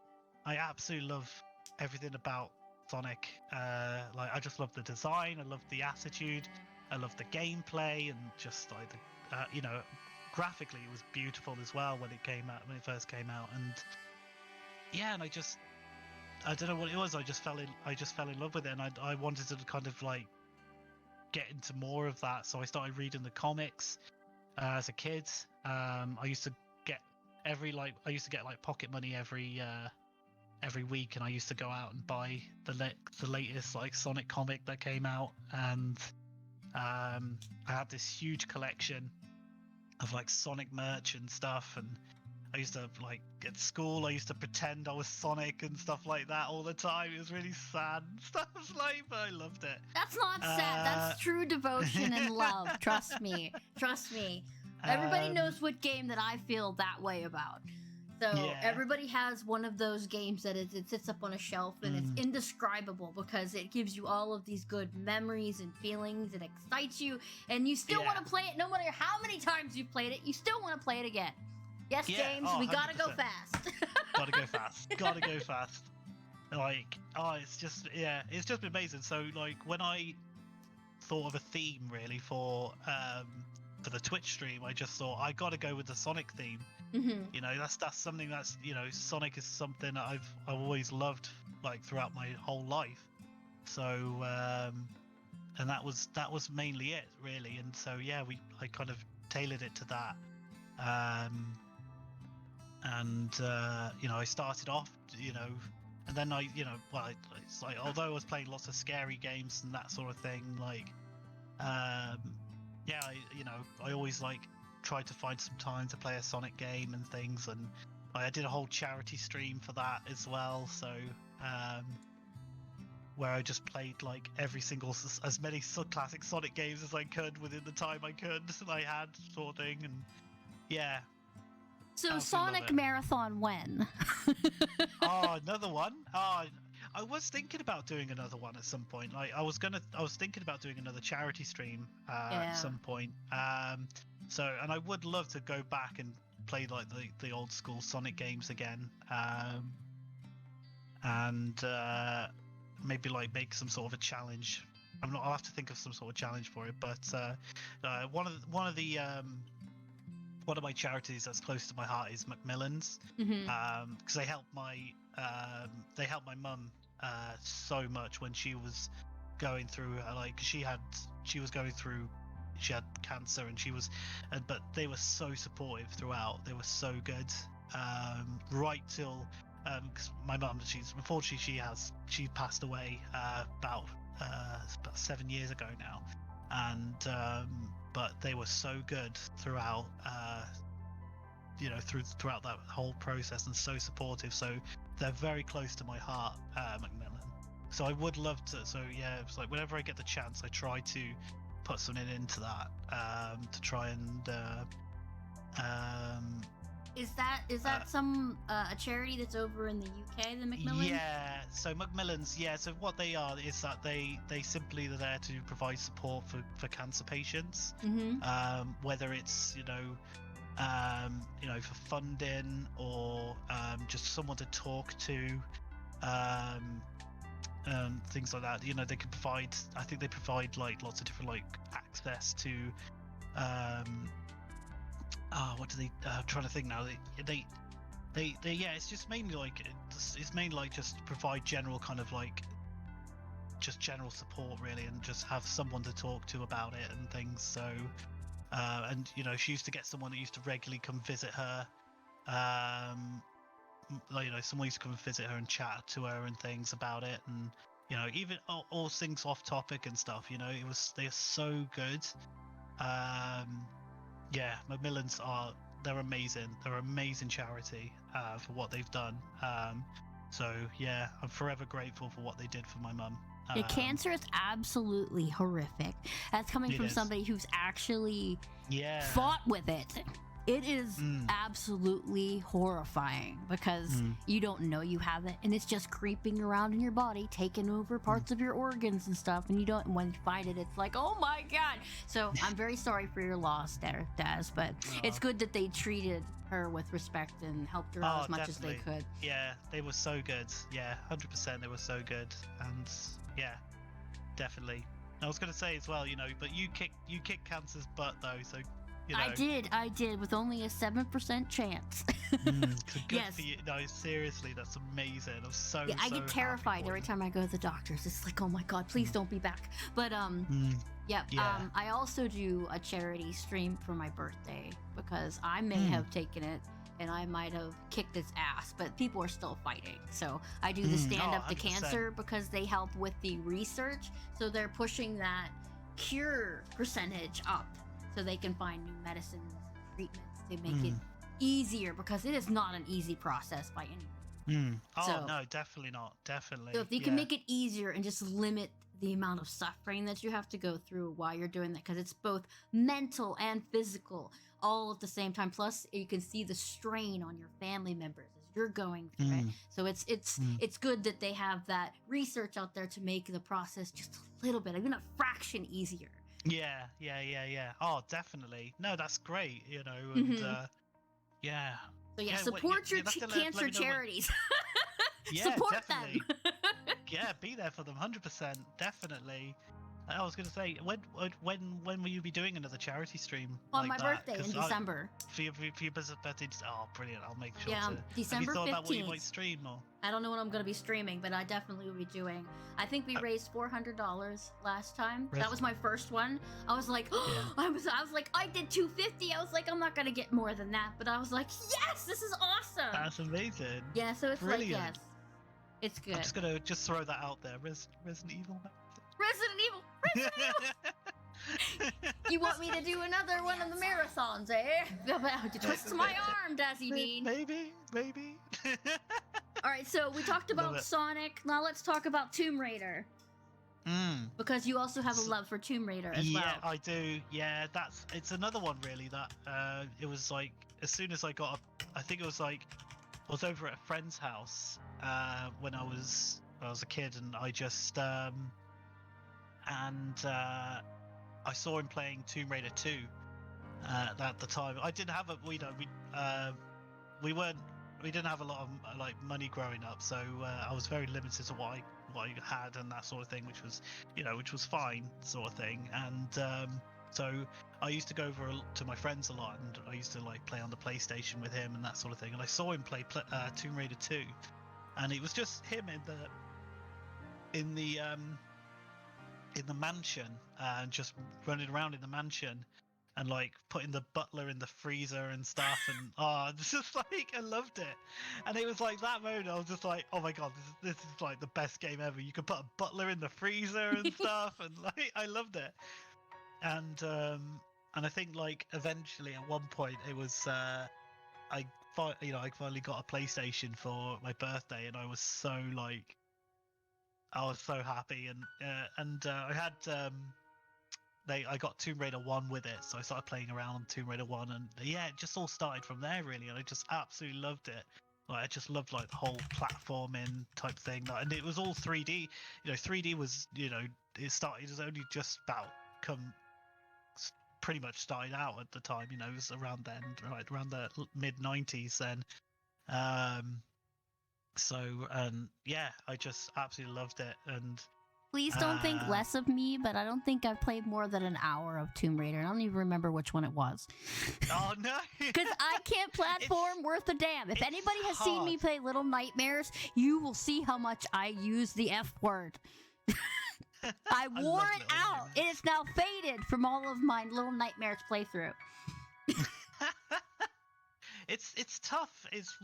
I absolutely love everything about Sonic. Like, I just love the design, I love the attitude, I love the gameplay, and just like the graphically it was beautiful as well when it first came out, and yeah, and I don't know what it was. I just fell in love with it, and I wanted to kind of like get into more of that. So I started reading the comics as a kid. I used to get like pocket money every week, and I used to go out and buy the latest like Sonic comic that came out, and I had this huge collection of like Sonic merch and stuff, and I used to like at school I used to pretend I was Sonic and stuff like that all the time. It was really sad stuff like, but I loved it. That's not sad. That's true devotion and love. Trust me. Everybody knows what game that I feel that way about. So Yeah. everybody has one of those games that it sits up on a shelf, and it's indescribable because it gives you all of these good memories and feelings. It excites you, and you still want to play it no matter how many times you've played it. You still want to play it again. Yes, Yeah. James, Oh, we gotta go 100%. fast. Gotta go fast. Like, it's just been amazing. So like when I thought of a theme really for the Twitch stream, I just thought I gotta go with the Sonic theme. Mm-hmm. You know, that's something that's, you know, Sonic is something that I've always loved like throughout my whole life. So and that was mainly it really. And so yeah, I kind of tailored it to that. And you know, I started off, you know, and then it's like, although I was playing lots of scary games and that sort of thing, like yeah, I always like tried to find some time to play a Sonic game and things, and I did a whole charity stream for that as well. So where I just played like as many classic Sonic games as I could within the time I had, sort of thing. And yeah. So Sonic Marathon when? Oh, another one. I was thinking about doing another one at some point. Like I was thinking about doing another charity stream at some point. So, and I would love to go back and play like the old school Sonic games again. And maybe like make some sort of a challenge. I'll have to think of some sort of challenge for it. But one of my charities that's close to my heart is Macmillan's, because they helped my mum so much when she was going through she had cancer, and but they were so supportive throughout. They were so good, right till cause my mum, unfortunately she passed away about 7 years ago now, and but they were so good throughout, you know, throughout that whole process, and so supportive. So they're very close to my heart, Macmillan. So I would love to. So yeah, it's like whenever I get the chance, I try to put something into that, to try and. Is that some a charity that's over in the UK, the Macmillan? Yeah, so Macmillan's, yeah, so what they are is that they simply are there to provide support for cancer patients, whether it's, you know, for funding or just someone to talk to, things like that. You know, they can provide, I think they provide like lots of different like access to what do they I'm trying to think now. They yeah, it's just mainly like just provide general kind of like just general support really, and just have someone to talk to about it and things. So and you know, she used to get someone that used to regularly come visit her, like, you know, someone used to come and visit her and chat to her and things about it, and you know, even all things off topic and stuff, you know, they're so good. Yeah, Macmillan's they're amazing. They're an amazing charity for what they've done. So yeah, I'm forever grateful for what they did for my mum. Yeah, cancer is absolutely horrific. That's coming from somebody who's actually fought with it. It is absolutely horrifying because you don't know you have it, and it's just creeping around in your body, taking over parts of your organs and stuff, and when you find it, it's like, oh my god. So I'm very sorry for your loss there, Daz, but it's good that they treated her with respect and helped her out as much as they could. Yeah, they were so good. Yeah, 100%, they were so good. And yeah, definitely. I was going to say as well, you know, but you kick cancer's butt though, so You know? I did with only a 7% chance. Good Yes. for you. No, seriously, that's amazing. I'm so Yeah, I so get terrified every time I go to the doctors. It's like, oh my god, please don't be back. But yep. Yeah. I also do a charity stream for my birthday because I may have taken it and I might have kicked its ass, but people are still fighting. So I do the Stand Up to 100%. Cancer because they help with the research. So they're pushing that cure percentage up so they can find new medicines and treatments to make it easier, because it is not an easy process by any means. Oh no, definitely not. Definitely. So if you can make it easier and just limit the amount of suffering that you have to go through while you're doing that, because it's both mental and physical all at the same time. Plus, you can see the strain on your family members as you're going through it. So it's good that they have that research out there to make the process just a little bit, even a fraction easier. Yeah. Oh, definitely. No, that's great. You know, and yeah. So yeah, support your cancer charities. Yeah, support definitely. them. Yeah, be there for them, 100%, definitely. I was going to say, when will you be doing another charity stream On like my that? birthday in December. For your birthday? Oh, brilliant! I'll make sure. Yeah, to... December 15th. Have you thought about what you might stream or? I don't know what I'm going to be streaming, but I definitely will be doing. I think we raised $400 last time. That was my first one. I was like, I was like, I did 250. I was like, I'm not going to get more than that, but I was like, yes, this is awesome. That's amazing. Yeah, so it's brilliant. Like, yes, it's good. I'm just gonna throw that out there. Resident Evil. Resident Evil. You want me to do another one of the marathons, eh? Twist my arm, Dazzy Bean. Maybe. All right, so we talked about Sonic. Now let's talk about Tomb Raider. Because you also have a love for Tomb Raider as well. Yeah, I do. Yeah, it's another one really that it was like as soon as I got I think it was like I was over at a friend's house when I was a kid, and I just I saw him playing Tomb Raider 2 at the time. I didn't have we didn't have a lot of like money growing up, so I was very limited to what I had and that sort of thing, which was fine sort of thing. And so I used to go over to my friends a lot, and I used to like play on the PlayStation with him and that sort of thing. And I saw him play Tomb Raider 2, and it was just him in the mansion and just running around in the mansion and like putting the butler in the freezer and stuff, and it's just like I loved it. And it was like that moment I was just like, oh my god, this is like the best game ever. You could put a butler in the freezer and stuff, and like I loved it. And I think like eventually at one point it was I finally got a PlayStation for my birthday, and I was so happy, and I had I got Tomb Raider 1 with it, so I started playing around on Tomb Raider 1, and yeah, it just all started from there really, and I just absolutely loved it. Like I just loved like the whole platforming type thing, and it was all 3D. 3D was it was only just about pretty much started out at the time. It was around then, right around the mid 90s then. Yeah, I just absolutely loved it. And please don't think less of me, but I don't think I've played more than an hour of Tomb Raider. I don't even remember which one it was. Oh no! Because I can't platform worth a damn. If anybody has seen me play Little Nightmares, you will see how much I use the F word. I wore it out. It is now faded from all of my Little Nightmares playthrough. It's tough. It's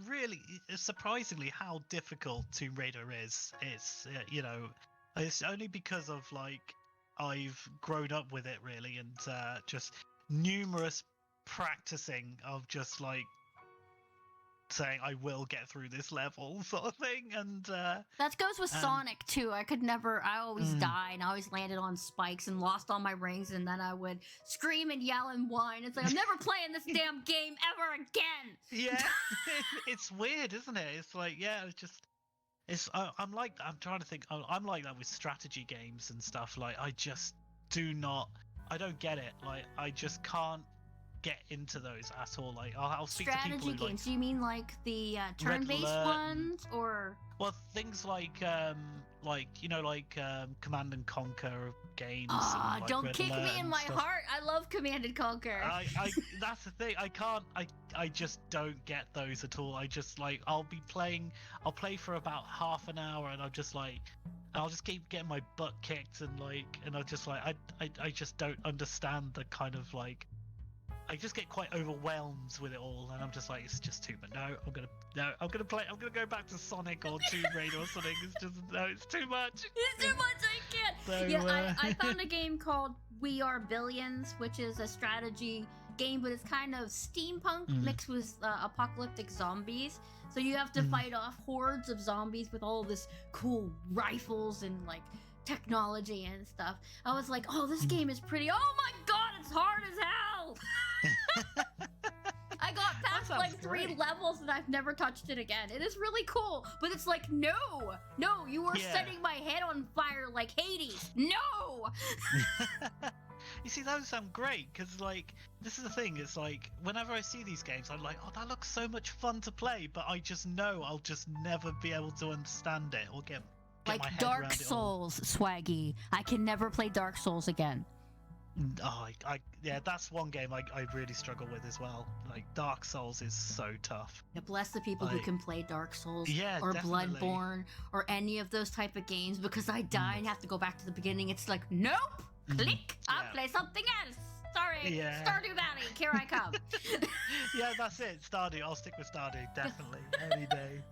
surprisingly how difficult Tomb Raider is. It's it's only because of like I've grown up with it really, and just numerous practicing of just like saying I will get through this level sort of thing. And that goes with Sonic too. I always die, and I always landed on spikes and lost all my rings, and then I would scream and yell and whine. It's like, I'm never playing this damn game ever again. Yeah. It's weird, isn't it? It's like, yeah, I'm trying to think, I'm like that with strategy games and stuff. Like I don't get it. Like I just can't get into those at all. Like I'll speak to people Strategy who, games. Do you mean like the turn-based Alert ones, or? well, things like Command and Conquer games. Ah, and, like, don't Red kick Alert me in and my stuff. heart. I love Command and Conquer. I that's the thing. I just don't get those at all. I just like I'll play for about half an hour and I'll just keep getting my butt kicked and I'll just like I just don't understand the kind of like I just get quite overwhelmed with it all and I'm just like it's just too much. I'm gonna go back to Sonic or Tomb Raider or something. It's too much. It's too much. I can't. So, yeah, I found a game called We Are Billions, which is a strategy game, but it's kind of steampunk mixed with apocalyptic zombies. So you have to fight off hordes of zombies with all this cool rifles and like technology and stuff. I was like, oh, this game is pretty. Oh my god, it's hard as hell. I got past like 3 levels and I've never touched it again. It is really cool, but it's like, no, you are setting my head on fire like Hades. No. You see, those sound great because, like, this is the thing. It's like whenever I see these games, I'm like, oh, that looks so much fun to play. But I just know I'll just never be able to understand it or get like my head Dark around it all. Souls, Swaggy. I can never play Dark Souls again. Oh, yeah, that's one game I really struggle with as well. Like Dark Souls is so tough. Yeah, bless the people who can play Dark Souls or definitely. Bloodborne or any of those type of games, because I die and have to go back to the beginning. It's like, nope, click, I'll play something else. Sorry, Stardew Valley, here I come. Yeah, that's it, Stardew. I'll stick with Stardew, definitely, any day.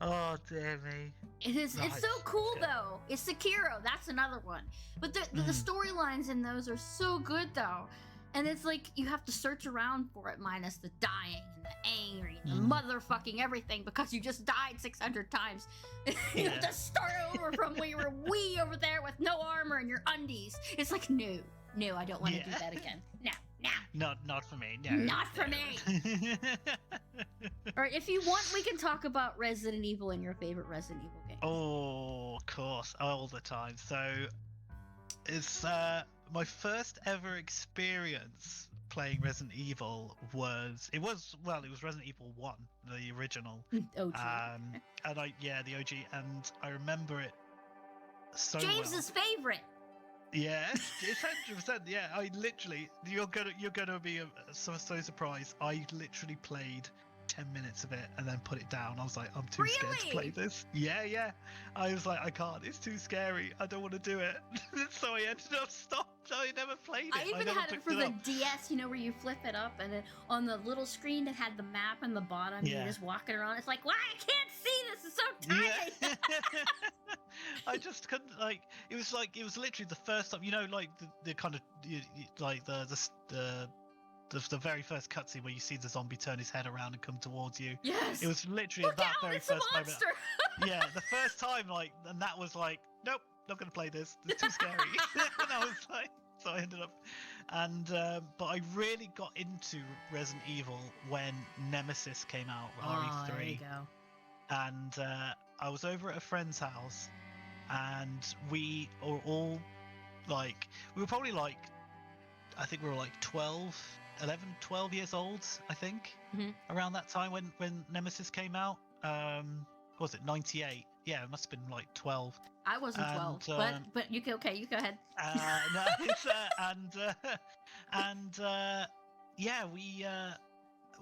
Oh, dear me. It's so cool, though. It's Sekiro. That's another one. But the storylines in those are so good, though. And it's like you have to search around for it, minus the dying and the angry and the motherfucking everything, because you just died 600 times. You have to start over from where you were wee over there with no armor and your undies. It's like, no, I don't want to do that again. No. Not for me. No. Not for me. All right, if you want, we can talk about Resident Evil and your favorite Resident Evil game. Oh, of course, all the time. So, it's my first ever experience playing Resident Evil was Resident Evil 1, the original. OG. And the OG, and I remember it so James's well. favorite. Yeah, it's 100%. Yeah, I literally, you're gonna be so surprised. I literally played 10 minutes of it and then put it down. I was like, I'm too scared to play this. Yeah. I was like, I can't. It's too scary. I don't want to do it. So I ended up stopped. I never played it. I even had it for the DS, where you flip it up and then on the little screen that had the map in the bottom, you're just walking around. It's like, why? I can't see this. It's so tiny. Yeah. I just couldn't, it was literally the first time, the kind of, the very first cutscene where you see the zombie turn his head around and come towards you. Yes. It was literally very it's first a monster. moment. Yeah, the first time, and that was like, nope, not gonna play this. It's too scary. And I was like, so I ended up, but I really got into Resident Evil when Nemesis came out, RE3. There you go. And I was over at a friend's house, and we were all we were probably I think we were 12 years old, I think, around that time when Nemesis came out. Was it 98? Yeah, it must have been 12. I wasn't 12, but you go ahead. No,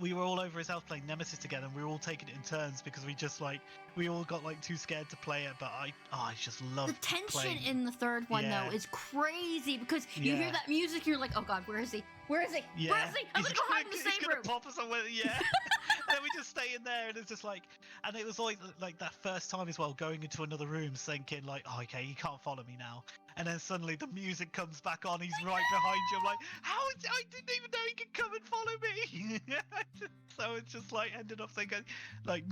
we were all over his house playing Nemesis together, and we were all taking it in turns because we all got too scared to play it. But I just loved the tension playing. in the third one though is crazy, because you hear that music, you're like, oh god, where is he? Where is he? Yeah. Where is he? I'm gonna go hide in the same room. Pop us somewhere, yeah. And then we just stay in there, and it's just and it was like that first time as well, going into another room, thinking oh, okay, you can't follow me now. And then suddenly the music comes back on. He's right behind you. I'm like, I didn't even know he could come and follow me. So it's just ended up thinking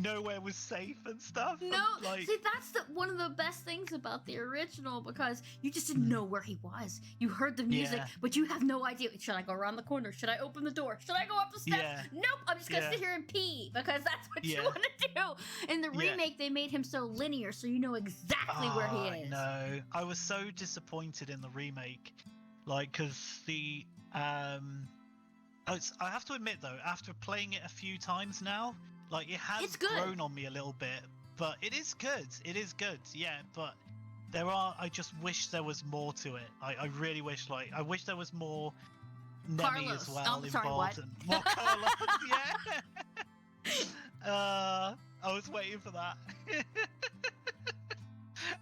nowhere was safe and stuff. No, and, see, that's one of the best things about the original, because you just didn't know where he was. You heard the music, but you have no idea. Should I go around the corner? Should I open the door? Should I go up the steps? Yeah. Nope, I'm just gonna sit here and pee, because that's what you want to do. In the remake, they made him so linear, so you know exactly where he is. No, I was so disappointed in the remake, because the I have to admit though, after playing it a few times now, like it has It's good. grown on me a little bit, but it is good. It is good, yeah. But I just wish there was more to it. I really wish, like, I wish there was more Nemi Carlos. as well Oh, sorry, involved what? and more Carlos. Yeah. I was waiting for that.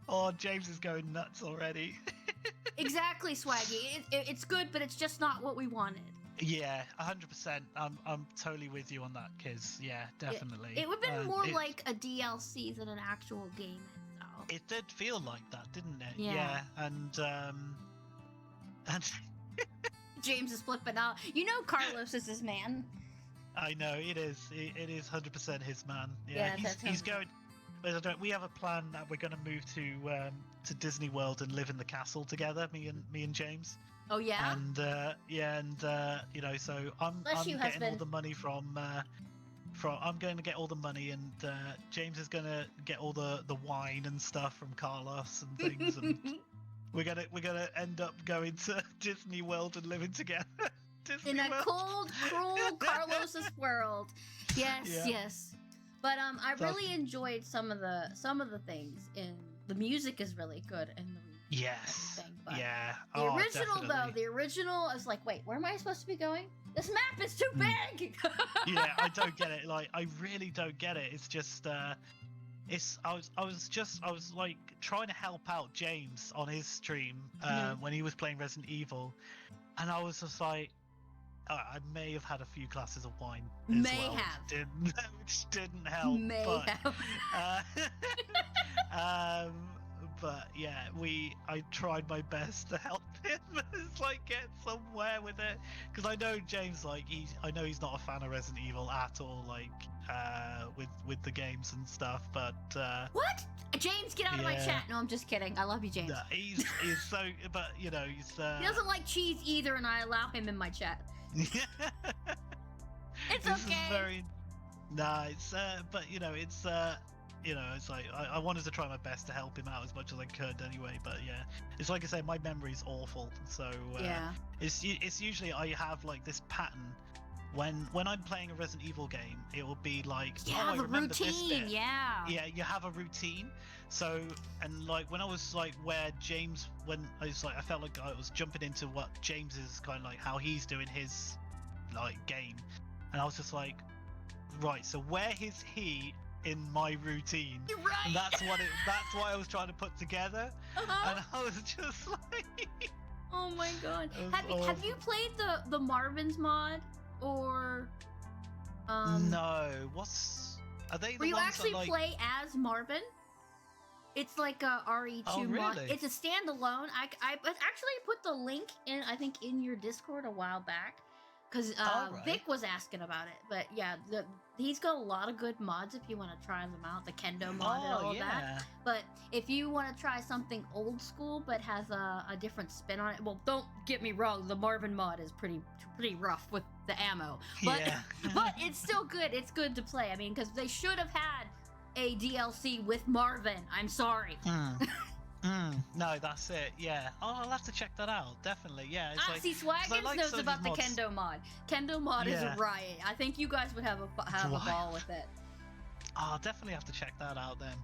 Oh, James is going nuts already. Exactly, Swaggy. It's good, but it's just not what we wanted. Yeah, 100%. I'm totally with you on that, Kiz. Yeah, definitely. It would have been more it, like a DLC than an actual game itself. It did feel like that, didn't it? Yeah. And James is flipping out. You know Carlos is his man. I know it is. It is 100% his man. Yeah, he's going. We have a plan that we're going to move to Disney World and live in the castle together. Me and James. Oh yeah. And you know, so I'm getting husband. all the money from. I'm going to get all the money, and James is going to get all the wine and stuff from Carlos and things, and we're gonna end up going to Disney World and living together. In a cold, cruel Carlos's world. Yes, Yeah. yes. But I really enjoyed some of the things. In the music is really good and the Yes. everything. But Yeah. the Oh, original definitely. though, the original is like, wait, where am I supposed to be going? This map is too big. Yeah, I don't get it. Like, I really don't get it. It's just, I was like trying to help out James on his stream when he was playing Resident Evil, and I was just like, I may have had a few glasses of wine. As May well, have. which didn't help. May but, have. But yeah, I tried my best to help him, like get somewhere with it, because I know James, like I know he's not a fan of Resident Evil at all, like with the games and stuff. But What? James, get out of my Yeah. chat. No, I'm just kidding. I love you, James. no, he's so, but you know, he's He doesn't like cheese either, and I allow him in my chat. It's This okay. is very nice, but you know, it's it's like I wanted to try my best to help him out as much as I could anyway. But yeah, it's like I say, my memory's awful, so Yeah. it's usually I have like this pattern when I'm playing a Resident Evil game, it will be like, Yeah, oh, I the remember this routine. bit. Yeah. Yeah, you have a routine. So, and like when I was like where James, when I was like, I felt like I was jumping into what James is kind of like, how he's doing his like game, and I was just like, right, so where is he in my routine? You're right. And that's what I was trying to put together, Uh-huh. and I was just like, Oh my god. It was Have you played the Marvin's mod or no, are they the where you ones actually that, like, play as Marvin? It's like a RE2 Oh, mod. really? It's a standalone. I actually put the link in, I think, in your Discord a while back, because Alright. Vic was asking about it. But yeah, he's got a lot of good mods if you want to try them out. The Kendo mod and all of that. But if you want to try something old school but has a different spin on it, well, don't get me wrong, the Marvin mod is pretty rough with the ammo, but Yeah. but it's still good. It's good to play. I mean, because they should have had a DLC with Marvin. I'm sorry. No, that's it. Yeah. Oh, I'll have to check that out. Definitely. Yeah. It's like, See, 'cause I Swaggins like knows some of about the these mods. Kendo mod. Kendo mod is a Yeah. riot. I think you guys would have a ball with it. Oh, I'll definitely have to check that out then.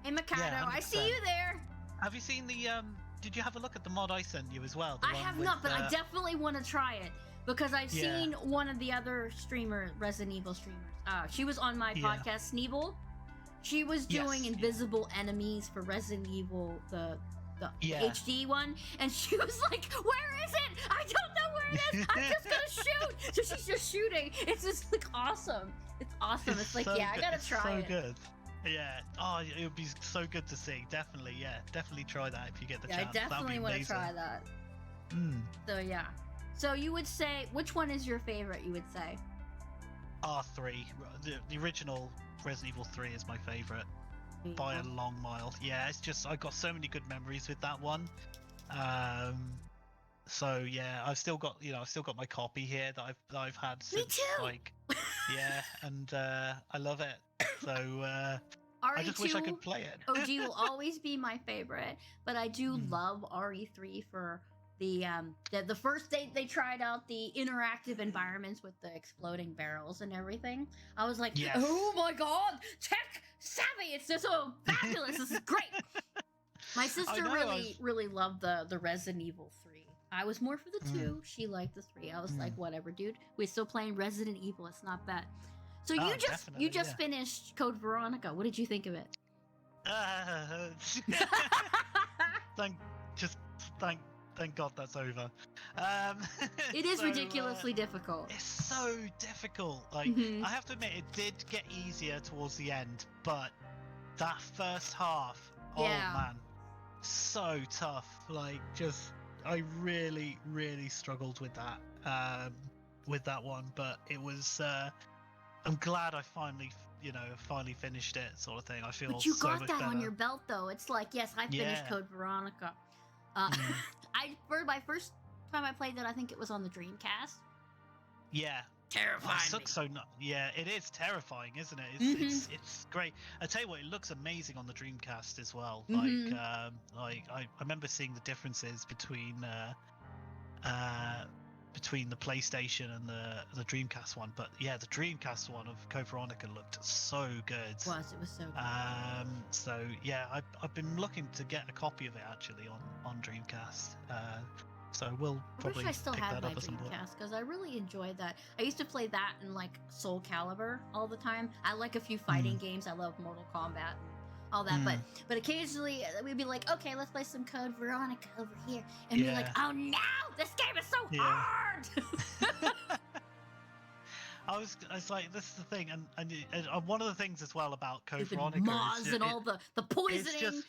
Hey, Mikado, Yeah, I see 100%. you there. Have you seen the Did you have a look at the mod I sent you as well? I have not, but I definitely want to try it because I've Yeah. seen one of the other Resident Evil streamers. She was on my Yeah. podcast, Sneeble. She was doing Yes. invisible enemies for Resident Evil, the Yeah. HD one, and she was like, "Where is it? I don't know where it is. I'm just gonna shoot." So she's just shooting. It's just like awesome. It's awesome. It's like, so yeah, I good. gotta It's try so it. good. Yeah. Oh, it would be so good to see. Definitely. Yeah. Definitely try that if you get the Yeah, I chance. That'd be definitely want to amazing. try that. Mm. So yeah. So you would say, which one is your favorite? You would say. R3. The original Resident Evil 3 is my favorite by a long mile. Yeah, it's just I got so many good memories with that one. So yeah, I've still got my copy here that I've had since too! like yeah, and I love it. So RE2 I just wish I could play it. OG will always be my favorite, but I do Mm. love RE3 for the first day they tried out the interactive environments with the exploding barrels and everything, I was like, Yes. oh my god, tech savvy! It's just so fabulous. This is great. My sister really loved the Resident Evil 3. I was more for the 2. She liked the 3. I was like, whatever, dude. We're still playing Resident Evil. It's not bad. So you just finished Code Veronica. What did you think of it? Thank God that's over. It is ridiculously difficult. It's so difficult. Like, I have to admit, it did get easier towards the end, but that first half, oh man, so tough. Like, I really, really struggled with that one. But it was. I'm glad I finally finished it, sort of thing. I feel. But you so got much that better. on your belt, though. It's like, yes, I finished Code Veronica. For my first time I played it, I think it was on the Dreamcast. Yeah. Terrifying. Yeah, it is terrifying, isn't it? It's great. I tell you what, it looks amazing on the Dreamcast as well. Like I remember seeing the differences between the PlayStation and the Dreamcast one. But yeah, the Dreamcast one of Code Veronica looked so good. It was so good. So yeah, I've been looking to get a copy of it actually on Dreamcast. So we'll probably I wish I still pick had that my up at some point. Dreamcast because I really enjoyed that. I used to play that in like Soul Calibur all the time. I like a few fighting games. I love Mortal Kombat and all that. But occasionally we'd be like, okay, let's play some Code Veronica over here, and be like, oh no, this game is so hard. I was like, this is the thing, and one of the things as well about Code Veronica Moz and all the poisoning.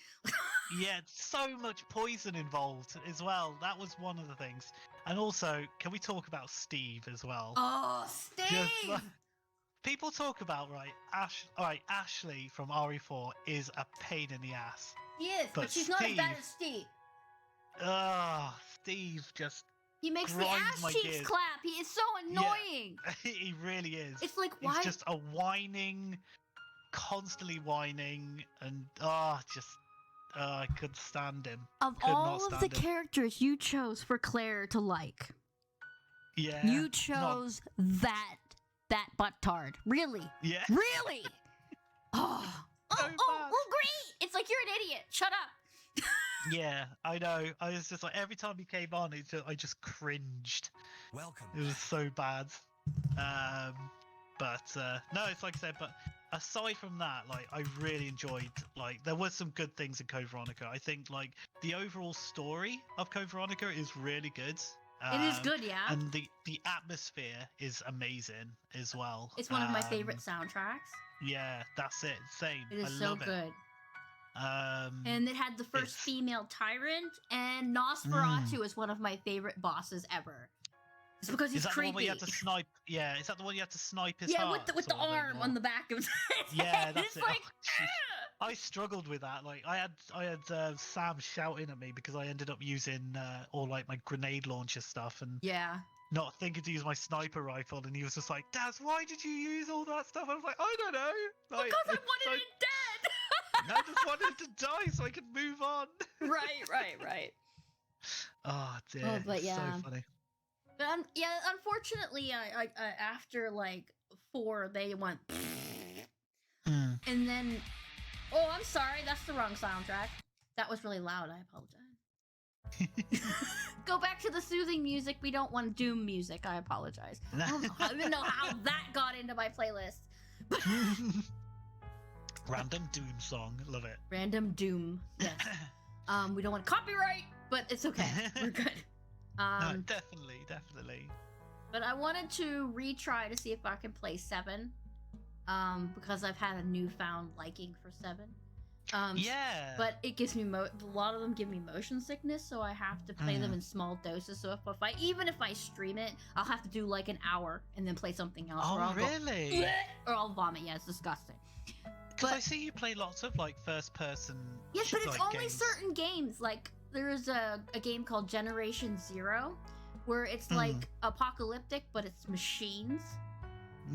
Yeah, so much poison involved as well. That was one of the things. And also, can we talk about Steve as well? Oh, Steve! People talk about Ashley from RE4 is a pain in the ass. He is, but she's not as bad as Steve. Steve just. He makes the ass cheeks clap. He is so annoying. Yeah, he really is. It's like, why? He's just a constantly whining, and I couldn't stand him. Of all of the characters you chose for Claire to like, you chose that buttard. Really? Yeah. Really? Oh, great! It's like, you're an idiot. Shut up. Yeah, I know. I was just like, every time he came on, I just cringed. Welcome. It was so bad. But no, it's like I said. But aside from that, like, I really enjoyed. Like, there were some good things in Code Veronica. I think like the overall story of Code Veronica is really good. It is good, yeah. And the atmosphere is amazing as well. It's one of my favorite soundtracks. Yeah, that's it. Same. It is so good. And it had the first female tyrant, and Nosferatu is one of my favorite bosses ever. It's because he's creepy. Is that the one where you had to snipe? Yeah, is that the one you had to snipe his heart? Yeah, with the arm on the back of his head. Yeah, that's it's like, I struggled with that. Like, I had Sam shouting at me because I ended up using all like my grenade launcher stuff and not thinking to use my sniper rifle, and he was just like, Daz, why did you use all that stuff? I was like, I don't know. Like, because I wanted it dead. I just wanted it to die so I could move on. Right. Oh dear. Oh, but yeah. So funny. But unfortunately, I after like 4, they went, and then, oh, I'm sorry, that's the wrong soundtrack. That was really loud. I apologize. Go back to the soothing music. We don't want Doom music. I apologize. I don't even know how that got into my playlist. Random Doom song. Love it. Random Doom. Yes. We don't want copyright, but it's okay. We're good. No, definitely. But I wanted to retry to see if I can play 7. Because I've had a newfound liking for 7. Yeah. But it gives me a lot of them give me motion sickness, so I have to play them in small doses. So even if I stream it, I'll have to do like an hour and then play something else. Oh, really? Or I'll vomit. Yeah, it's disgusting. Because I see you play lots of like first person. Yes, but it's only games. certain games. Like there's a game called Generation Zero, where it's like apocalyptic, but it's machines.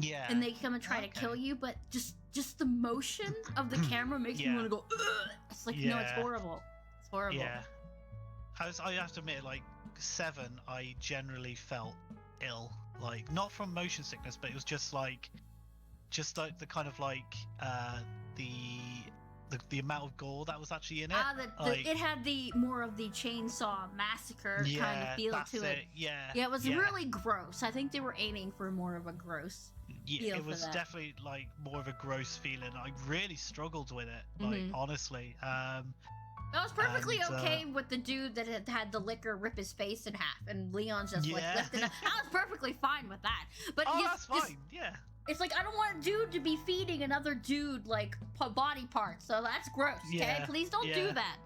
Yeah. And they come and try to kill you, but just the motion of the camera makes me want to go. Ugh! It's like no, it's horrible. It's horrible. Yeah. I have to admit, like, 7, I generally felt ill. Like, not from motion sickness, but it was just like the kind of like the amount of gore that was actually in it. Like, it had the more of the chainsaw massacre kind of feel to it. Yeah, it was really gross. I think they were aiming for more of a gross feel it was for that. definitely like more of a gross feeling. I really struggled with it, like honestly. I was perfectly okay with the dude that had the liquor rip his face in half, and Leon's just like lifting it. I was perfectly fine with that. But that's fine. Yeah. It's like, I don't want a dude to be feeding another dude like body parts, so that's gross. Okay, please don't do that.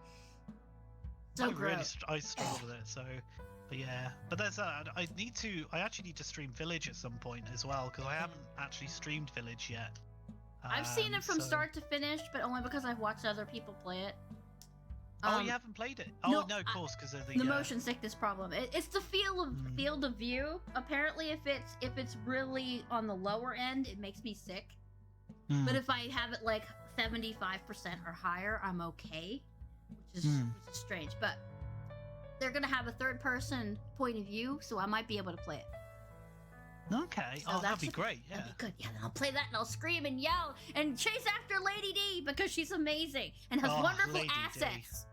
So gross. I struggle with it. So, but yeah, but there's I actually need to stream Village at some point as well, because I haven't actually streamed Village yet. I've seen it from start to finish, but only because I've watched other people play it. Oh, you haven't played it? Oh, no, of course, because of the motion sickness problem. It's the field of view. Apparently, if it's really on the lower end, it makes me sick. But if I have it like 75% or higher, I'm okay, which is strange. But they're gonna have a third-person point of view, so I might be able to play it. Okay. So that'd be great. Yeah. That'd be good. Yeah, then I'll play that and I'll scream and yell and chase after Lady D because she's amazing and has wonderful Lady assets. D.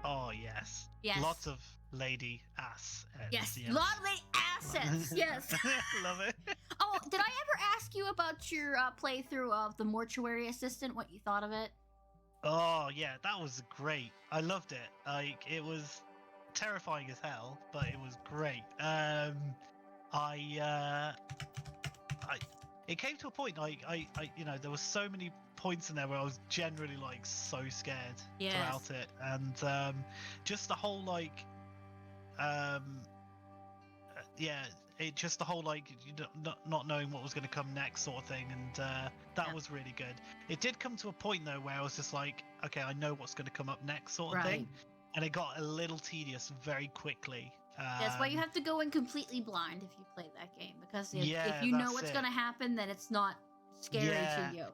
Oh yes. Yes. Lots of lady ass. Yes. A lot of lady assets. Yes. Love it. Oh, did I ever ask you about your playthrough of the Mortuary Assistant? What you thought of it? Oh yeah, that was great. I loved it. Like, it was terrifying as hell, but it was great. It came to a point, I there were so many points in there where I was generally like so scared throughout it, and just the whole like, just the whole like not knowing what was going to come next sort of thing, and that was really good. It did come to a point though where I was just like, okay, I know what's going to come up next sort of thing, and it got a little tedious very quickly. That's why you have to go in completely blind if you play that game, because if you know what's going to happen, then it's not scary to you.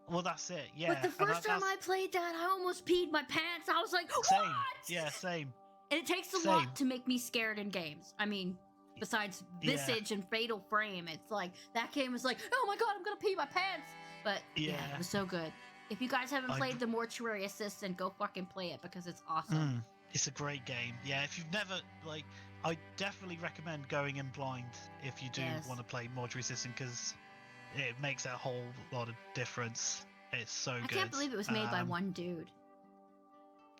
Well, that's it. Yeah. But the first time I played that, I almost peed my pants. I was like, what? Same. Yeah, same. And it takes a lot to make me scared in games. I mean, besides Visage and Fatal Frame, it's like that game was like, oh my god, I'm gonna pee my pants. But yeah, it was so good. If you guys haven't played the Mortuary Assistant, go fucking play it because it's awesome. It's a great game. Yeah, if you've never, like, I definitely recommend going in blind if you do want to play Mortuary Assistant, because it makes a whole lot of difference. It's so good. I can't believe it was made by one dude.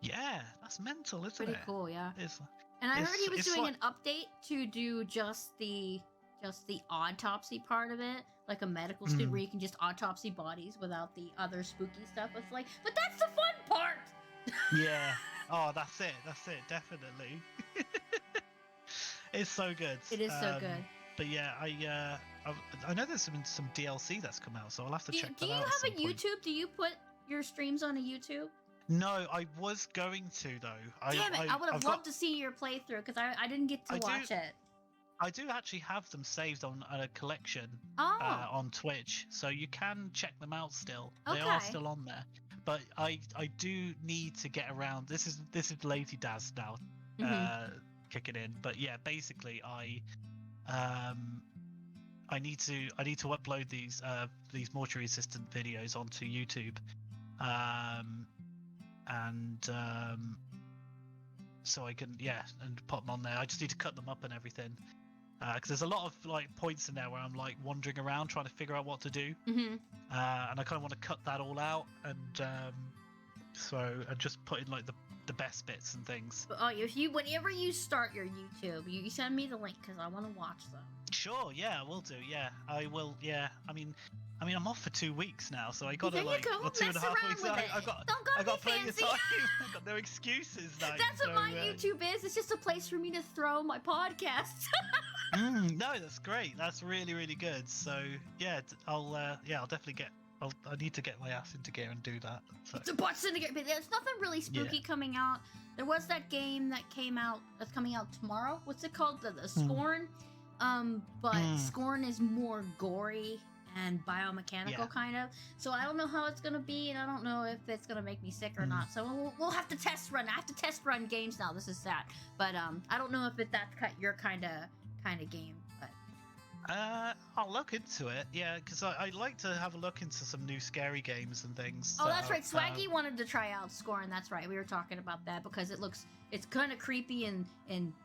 Yeah, that's mental, isn't it? Pretty cool, yeah. And I heard he was doing an update to do just the autopsy part of it, like a medical student where you can just autopsy bodies without the other spooky stuff. It's like, but that's the fun part! Yeah. Oh, that's it, definitely. It's so good. It is so good. But yeah, I know there's some DLC that's come out, so I'll have to check that out. Do you have a YouTube? Do you put your streams on a YouTube? No, I was going to though. Damn it! I would have loved to see your playthrough because I didn't get to watch it. I do actually have them saved on a collection on Twitch, so you can check them out still. They are still on there. But I do need to get around. This is Lady Daz now kicking in. But yeah, basically I need to upload these Mortuary Assistant videos onto YouTube. So I can and put them on there. I just need to cut them up and everything, because there's a lot of like points in there where I'm like wandering around trying to figure out what to do, and I kind of want to cut that all out, and just put in like the best bits and things. Oh, whenever you start your YouTube, you send me the link because I want to watch them. Sure, yeah, I will do. Yeah, I will. Yeah, I mean, I'm off for 2 weeks now, so I got to like 2.5 weeks. I got plenty of time. I got no excuses. Like, that's what my YouTube is. It's just a place for me to throw my podcasts. No, that's great. That's really, really good. So yeah, I'll definitely get. I need to get my ass into gear and do that. So. It's a butt syndicate, but there's nothing really spooky coming out. There was that game that's coming out tomorrow. What's it called? The Scorn. But Scorn is more gory and biomechanical kind of. So I don't know how it's gonna be, and I don't know if it's gonna make me sick or not. So we'll have to test run. I have to test run games now. This is sad, but I don't know if that's your kind of game. But I'll look into it. Yeah, because I like to have a look into some new scary games and things. Oh, that's right. Swaggy wanted to try out Scorn. That's right. We were talking about that because it's kind of creepy and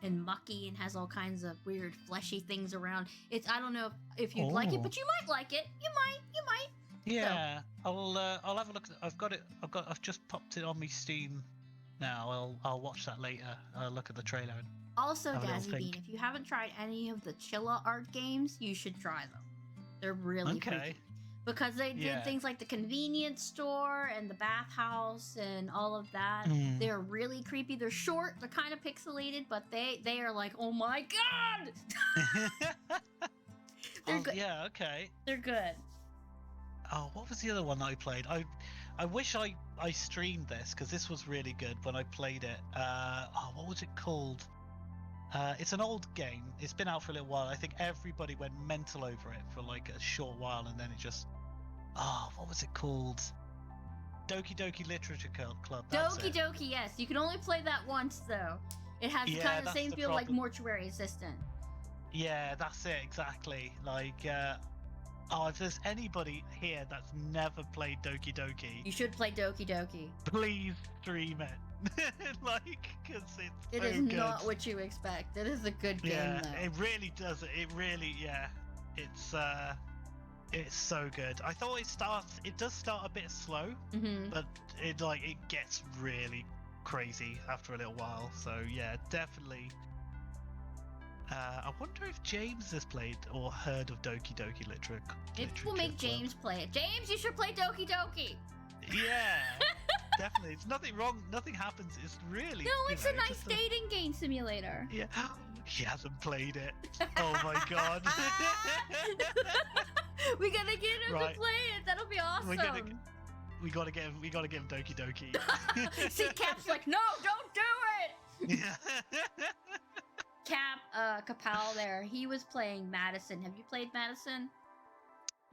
mucky and has all kinds of weird fleshy things around. I don't know if you'd like it, but you might like it. You might. Yeah, so. I'll have a look. I've just popped it on my Steam now. I'll watch that later. I'll look at the trailer. Also, Dazzy Bean, if you haven't tried any of the Chilla art games, you should try them. They're really creepy. Because they did things like the convenience store and the bathhouse and all of that. They're really creepy. They're short. They're kind of pixelated, but they are like, oh my god! They're good. Yeah, okay. They're good. Oh, what was the other one that I played? I wish I streamed this because this was really good when I played it. What was it called? It's an old game. It's been out for a little while. I think everybody went mental over it for like a short while, and then it just... what was it called? Doki Doki Literature Club. Doki Doki, yes. You can only play that once, though. It has kind of the same feel like Mortuary Assistant. Yeah, that's it, exactly. Like, if there's anybody here that's never played Doki Doki... You should play Doki Doki. Please stream it. Because it's so good. Not what you expect. It is a good game, though. It really does. It really, it's so good. I thought it does start a bit slow, but it gets really crazy after a little while. So yeah, definitely. I wonder if James has played or heard of Doki Doki Literature. Maybe we'll make James play it. James, you should play Doki Doki. Yeah. Definitely, it's nothing wrong. Nothing happens. It's really it's a nice dating game simulator. Yeah, he hasn't played it. Oh my god. We gotta get him to play it. That'll be awesome. We gotta get him Doki Doki. See, Cap's like, no, don't do it. Yeah. Cap, Kapow there. He was playing Madison. Have you played Madison?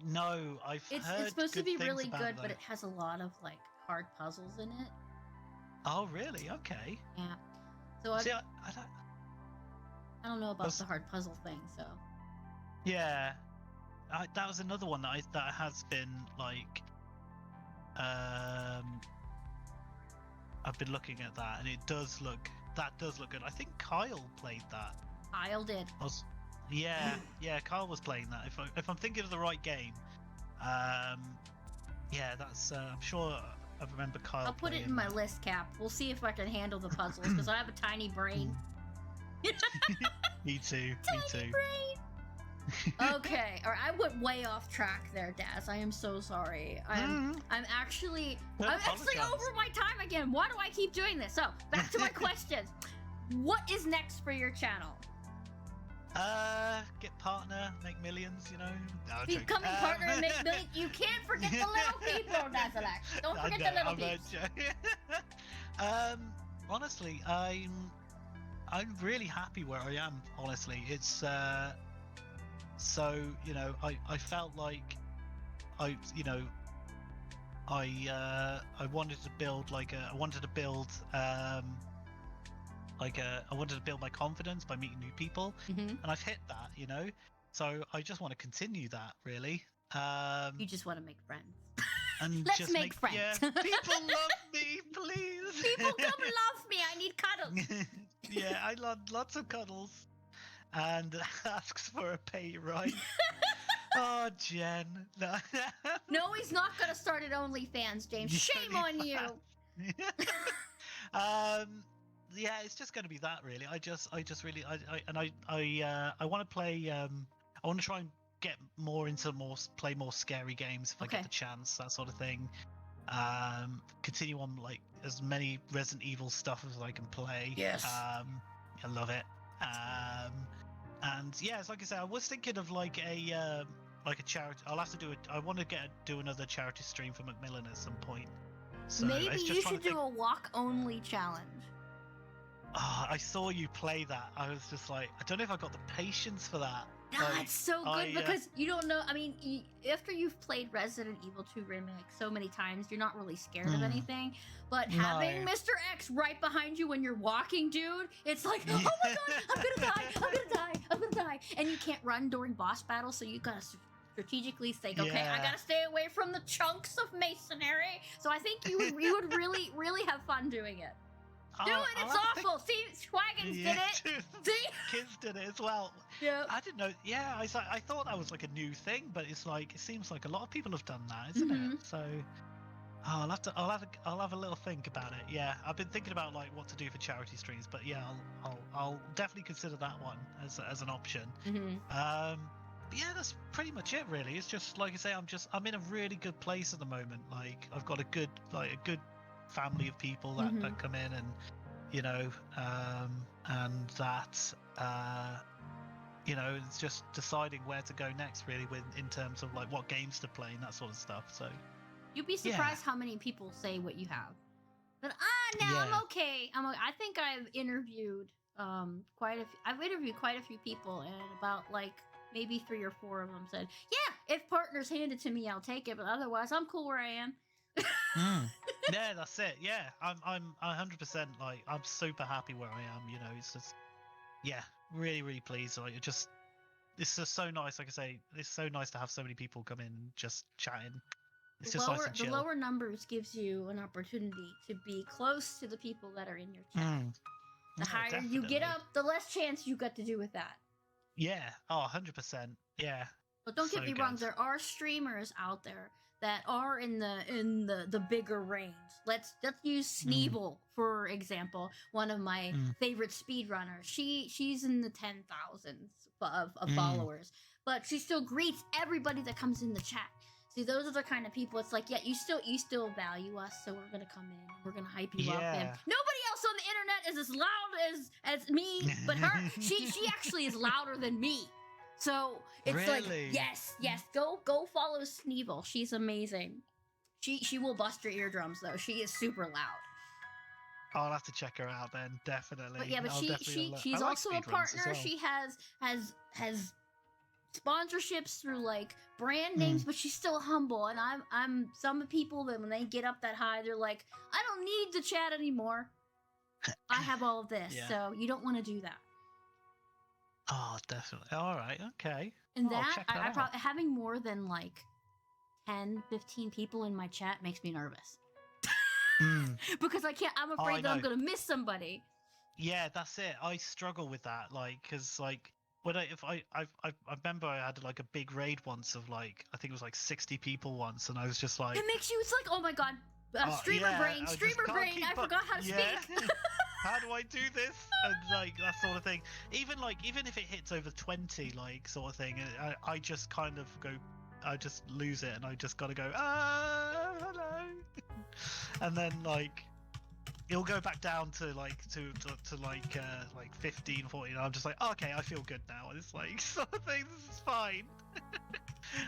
No, I've heard. It's supposed to be really good, though. But it has a lot of hard puzzles in it. Oh, really? Okay. Yeah. So see, I don't know about the hard puzzle thing. So. Yeah, that was another one that has been I've been looking at that, and it does look good. I think Kyle played that. Kyle did. Yeah, Kyle was playing that. If I'm thinking of the right game, yeah, that's. I'm sure I remember Kyle. I'll put it in my list, Cap. We'll see if I can handle the puzzles because I have a tiny brain. Me too. Tiny brain. Okay, or I went way off track there, Daz. I am so sorry. I'm actually over my time again. Why do I keep doing this? So back to my questions. What is next for your channel? Get partner, make millions, No, becoming partner and make millions. You can't forget the little people, Dazzalac. Don't forget the little people. Honestly, I'm really happy where I am. Honestly, it's so I felt like I wanted to build I wanted to build my confidence by meeting new people, and I've hit that, So I just want to continue that, really. You just want to make friends. And Let's just make friends. Yeah, people love me, please. People come love me. I need cuddles. Yeah, I love lots of cuddles, and asks for a pay rise. Oh, Jen. No, he's not gonna start at OnlyFans, James. Shame on you. Yeah, it's just going to be that, really. I want to play. I want to try and get more into play more scary games if I get the chance, that sort of thing. Continue on as many Resident Evil stuff as I can play. Yes. I love it. And yeah, it's like I said, I was thinking of a charity. I'll have to do it. I want to do another charity stream for Macmillan at some point. So maybe you should do a walk only challenge. I saw you play that. I was just like, I don't know if I've got the patience for that. It's so good because you don't know. I mean, after you've played Resident Evil 2 Remake so many times, you're not really scared of anything. But having Mr. X right behind you when you're walking, dude, it's like, oh my god, I'm gonna die, I'm gonna die, I'm gonna die. And you can't run during boss battles, so you gotta strategically think, okay, I gotta stay away from the chunks of masonry. So I think you would really, really have fun doing it. Do it, it's awful. See, Swaggins did it. See? Kids did it as well. Yeah. I didn't know. Yeah, I thought that was like a new thing, but it's like it seems like a lot of people have done that, isn't it? So I'll have a little think about it. Yeah, I've been thinking about like what to do for charity streams, but yeah, I'll definitely consider that one as an option. But yeah, that's pretty much it really. It's just like I say, I'm in a really good place at the moment. Like I've got a good family of people that come in, and you know, and that you know, it's just deciding where to go next really in terms of like what games to play and that sort of stuff. So you'd be surprised how many people say what you have. But I'm okay. I think I've interviewed quite a few people, and about like maybe 3 or 4 of them said, yeah, if partners hand it to me, I'll take it, but otherwise I'm cool where I am. Yeah, that's it. Yeah, I'm 100% like I'm super happy where I am. You know, it's just really pleased. Like it's just so nice. Like I say, it's so nice to have so many people come in and just chatting. It's just nice and chill. The lower numbers gives you an opportunity to be close to the people that are in your chat. The higher you get up, the less chance you got to do with that. Yeah. Oh, 100%. Yeah. But don't get me wrong, there are streamers out there that are in the bigger range. Let's use Sneeble for example, one of my favorite speedrunners. She's in the 10,000s of followers, but she still greets everybody that comes in the chat. See, those are the kind of people. It's like, yeah, you still value us, so we're gonna come in, we're gonna hype you up. And nobody else on the internet is as loud as me, but her, she actually is louder than me. So it's like, yes, go follow Sneeble. She's amazing. She will bust your eardrums though. She is super loud. I'll have to check her out then, definitely. But yeah, but she's also a partner. Well. She has sponsorships through like brand names, but she's still humble. And I'm some people that when they get up that high, they're like, I don't need to chat anymore. I have all of this, so you don't want to do that. Oh, definitely. All right, okay. And I probably having more than like 10, 15 people in my chat makes me nervous. Because I'm afraid that I'm going to miss somebody. Yeah, that's it. I struggle with that, like, because like when I remember I had like a big raid once of like, I think it was like 60 people once, and I was just like, it makes you, it's like, oh my god, streamer brain, I forgot how to speak. How do I do this? And like that sort of thing. Even if it hits over 20, like sort of thing, I just kind of go, I just lose it, and I just gotta go, hello, and then like it'll go back down to like to like 15, 14. And I'm just like, okay, I feel good now. It's like sort of thing. This is fine.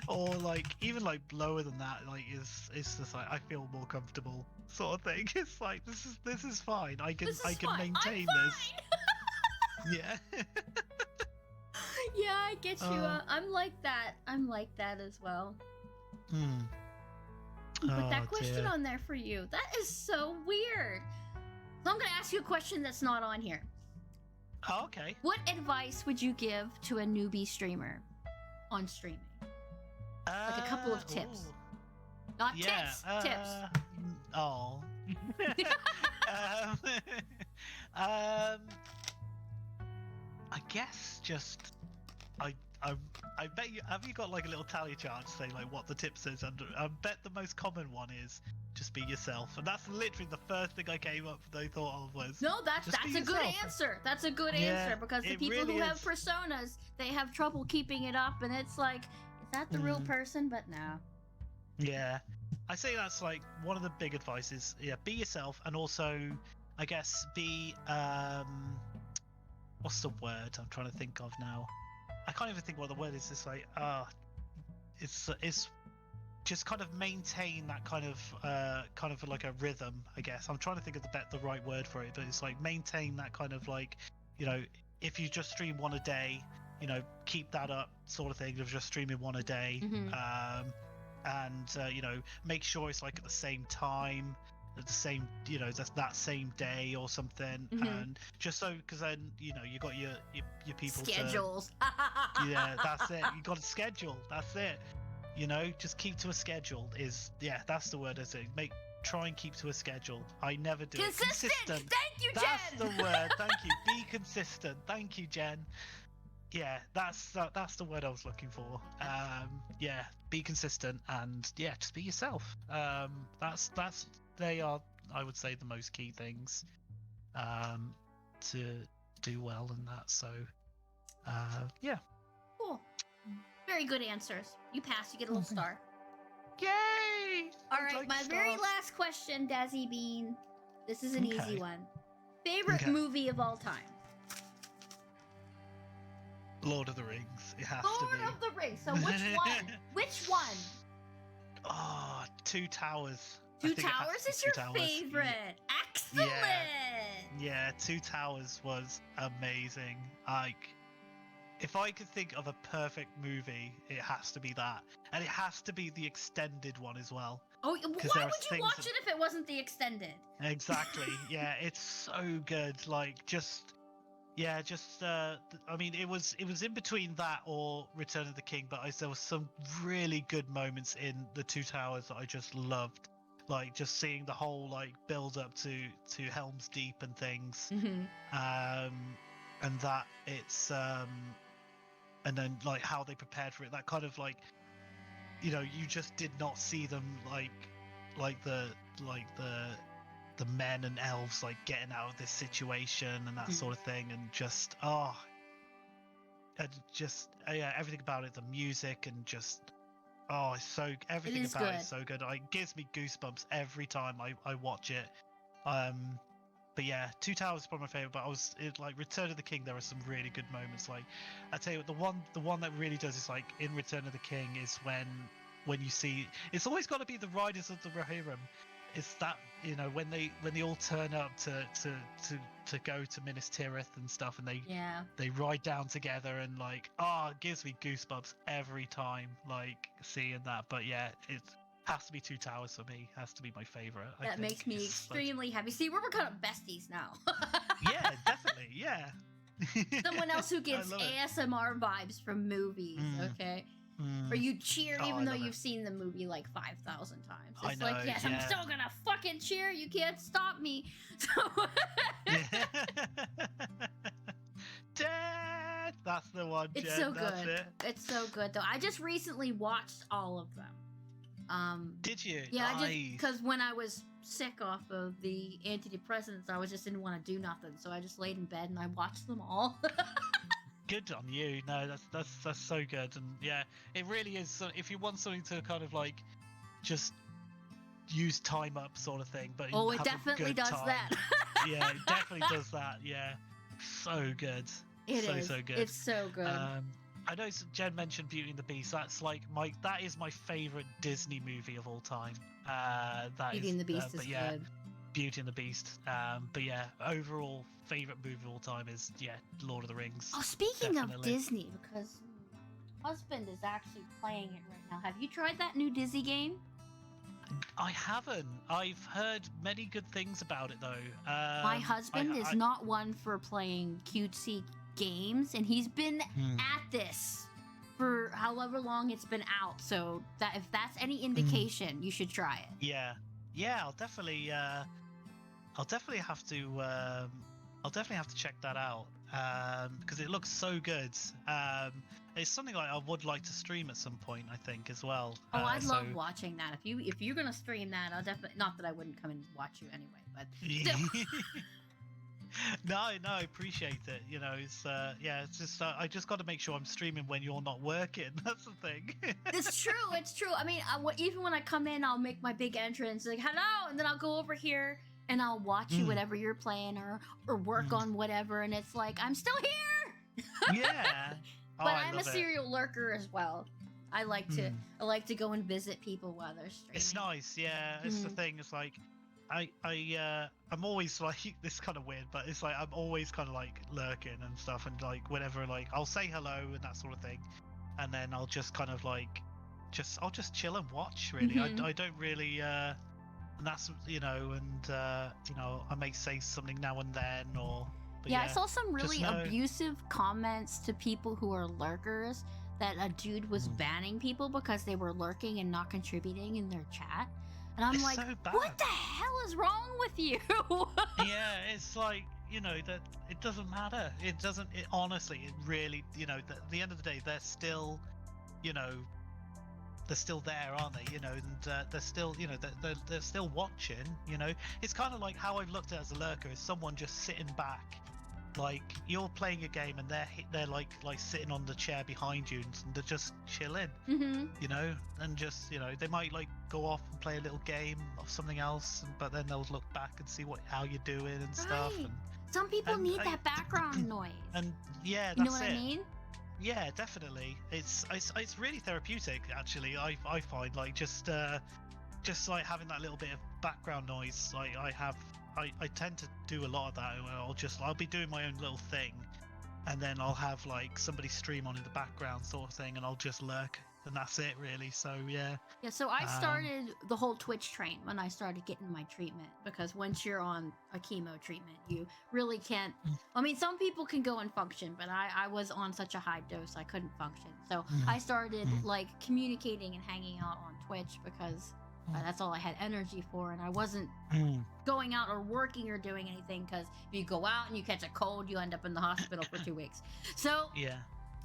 Or like even like lower than that, like it's just like I feel more comfortable, sort of thing. It's like this is fine. I can maintain this. Yeah. Yeah, I get you. I'm like that. I'm like that as well. Put that question on there for you. That is so weird. So I'm gonna ask you a question that's not on here. Oh, okay. What advice would you give to a newbie streamer on streaming? Like a couple of tips. Not tips, tips. Oh. I guess just I bet you, have you got like a little tally chart to say like what the tips is under? I bet the most common one is just be yourself, and that's literally the first thing I came up with. I thought of was that's a good answer. That's a good answer, because the people really who have personas, they have trouble keeping it up, and it's like, is that the real person? But no. Yeah, I say that's like one of the big advices. Yeah, be yourself, and also I guess be what's the word I'm trying to think of now? I can't even think what the word is. It's like it's just kind of maintain that kind of like a rhythm, I guess. I'm trying to think of the right word for it, but it's like maintain that kind of like, you know, if you just stream one a day, keep that up, sort of thing, of just streaming one a day. And make sure it's like at the same time, at the same, that same day or something. And just so, because then you got your people schedules. Yeah, that's it. You got a schedule. That's it. Just keep to a schedule. That's the word. Is it? Try and keep to a schedule. I never do. Consistent. Thank you, Jen. That's the word. Thank you. Be consistent. Thank you, Jen. Yeah, that's the word I was looking for. Be consistent and just be yourself. They are, I would say, the most key things to do well in that. So, Cool. Very good answers. You pass. You get a little star. Yay! All right, my very last question, Dazzy Bean. This is an easy one. Favorite movie of all time? Lord of the Rings. It has to be. Lord of the Rings. So which one? Which one? Oh, Two Towers. Two Towers is your favorite. Excellent. Yeah, Two Towers was amazing. If I could think of a perfect movie, it has to be that. And it has to be the extended one as well. Oh, why would you watch it if it wasn't the extended? Exactly. Yeah, it's so good. I mean, it was in between that or Return of the King, but there was some really good moments in the Two Towers that I just loved. Just seeing the whole build up to Helm's Deep and things. And that it's and then how they prepared for it, that kind of you just did not see them the men and elves getting out of this situation and that sort of thing, and everything about it, the music and everything about it is so good. It gives me goosebumps every time I watch it. But yeah, Two Towers is probably my favorite. But Return of the King, there are some really good moments. I tell you what, the one that really does is in Return of the King is when you see, it's always got to be the Riders of the Rohirrim. It's that when they all turn up to go to Minas Tirith and stuff, and they ride down together, and it gives me goosebumps every time seeing that. But yeah, it has to be Two Towers for me. Has to be my favorite. That makes me extremely happy. See, we're kind of besties now. Yeah, definitely. Yeah. Someone else who gets ASMR vibes from movies. Okay. Or you cheer even though you've seen the movie 5,000 times. It's yes, I'm still gonna fucking cheer. You can't stop me. So Dad! That's the one, Jen. It's so That's good. it. It's so good though. I just recently watched all of them. Did you? Yeah, because when I was sick off of the antidepressants, I just didn't want to do nothing, so I just laid in bed and I watched them all. Good on you. No, that's so good. And yeah, it really is. So if you want something to kind of just use time up sort of thing, but it definitely does that. Yeah, it definitely does that. Yeah, so good. It is so good. It's so good. I know Jen mentioned Beauty and the Beast. That's that is my favorite Disney movie of all time. Beauty and the Beast is good. Beauty and the Beast. But yeah, overall favorite movie of all time is Lord of the Rings. Oh, speaking of Disney, because my husband is actually playing it right now. Have you tried that new Disney game? I haven't. I've heard many good things about it though. My husband is not one for playing cutesy games, and he's been at this for however long it's been out. So that if that's any indication, you should try it. Yeah, I'll definitely have to check that out because it looks so good. It's something I would like to stream at some point, I think, as well. Oh, I'd love watching that. If you're gonna stream that, I'll definitely. Not that I wouldn't come and watch you anyway, but still. No, I appreciate it. It's it's just I just got to make sure I'm streaming when you're not working. That's the thing. It's true. I mean, even when I come in, I'll make my big entrance, hello, and then I'll go over here and I'll watch you whatever you're playing or work on whatever, and it's I'm still here. Yeah. But I'm a serial lurker as well. I like to go and visit people while they're streaming. It's nice, yeah. It's the thing. It's I'm always like this kind of weird, but it's like I'm always kind of like lurking and stuff, and like whenever like I'll say hello and that sort of thing, and then I'll just kind of like I'll just chill and watch really. Mhm. I don't really and that's and I may say something now and then, or but Yeah, I yeah, saw some just really know. abusive comments to people who are lurkers that a dude was Mm. banning people because they were lurking and not contributing in their chat. And I'm It's like, so bad. what the hell is wrong with you? Yeah, it's like that it doesn't matter. It doesn't. It honestly, it really, at the end of the day, they're still, you know, they're still there, aren't they? And they're still, they're still watching. It's kind of like how I've looked at it as a lurker, is someone just sitting back, like you're playing a game and they're like sitting on the chair behind you and they're just chilling, Mm-hmm. and just they might like go off and play a little game or something else, but then they'll look back and see how you're doing and stuff, Right. Some people and need that background noise. and yeah, You know that's what it. I mean? Yeah, definitely. It's really therapeutic, actually. I find like just like having that little bit of background noise. Like I tend to do a lot of that. Where I'll be doing my own little thing, and then I'll have like somebody stream on in the background sort of thing, and I'll just lurk, and that's it really. So yeah. Yeah, so I started the whole Twitch train when I started getting my treatment, because once you're on a chemo treatment, you really can't. I mean, some people can go and function, but I was on such a high dose I couldn't function. So I started like communicating and hanging out on Twitch because that's all I had energy for, and I wasn't going out or working or doing anything, because if you go out and you catch a cold, you end up in the hospital for 2 weeks. So Yeah.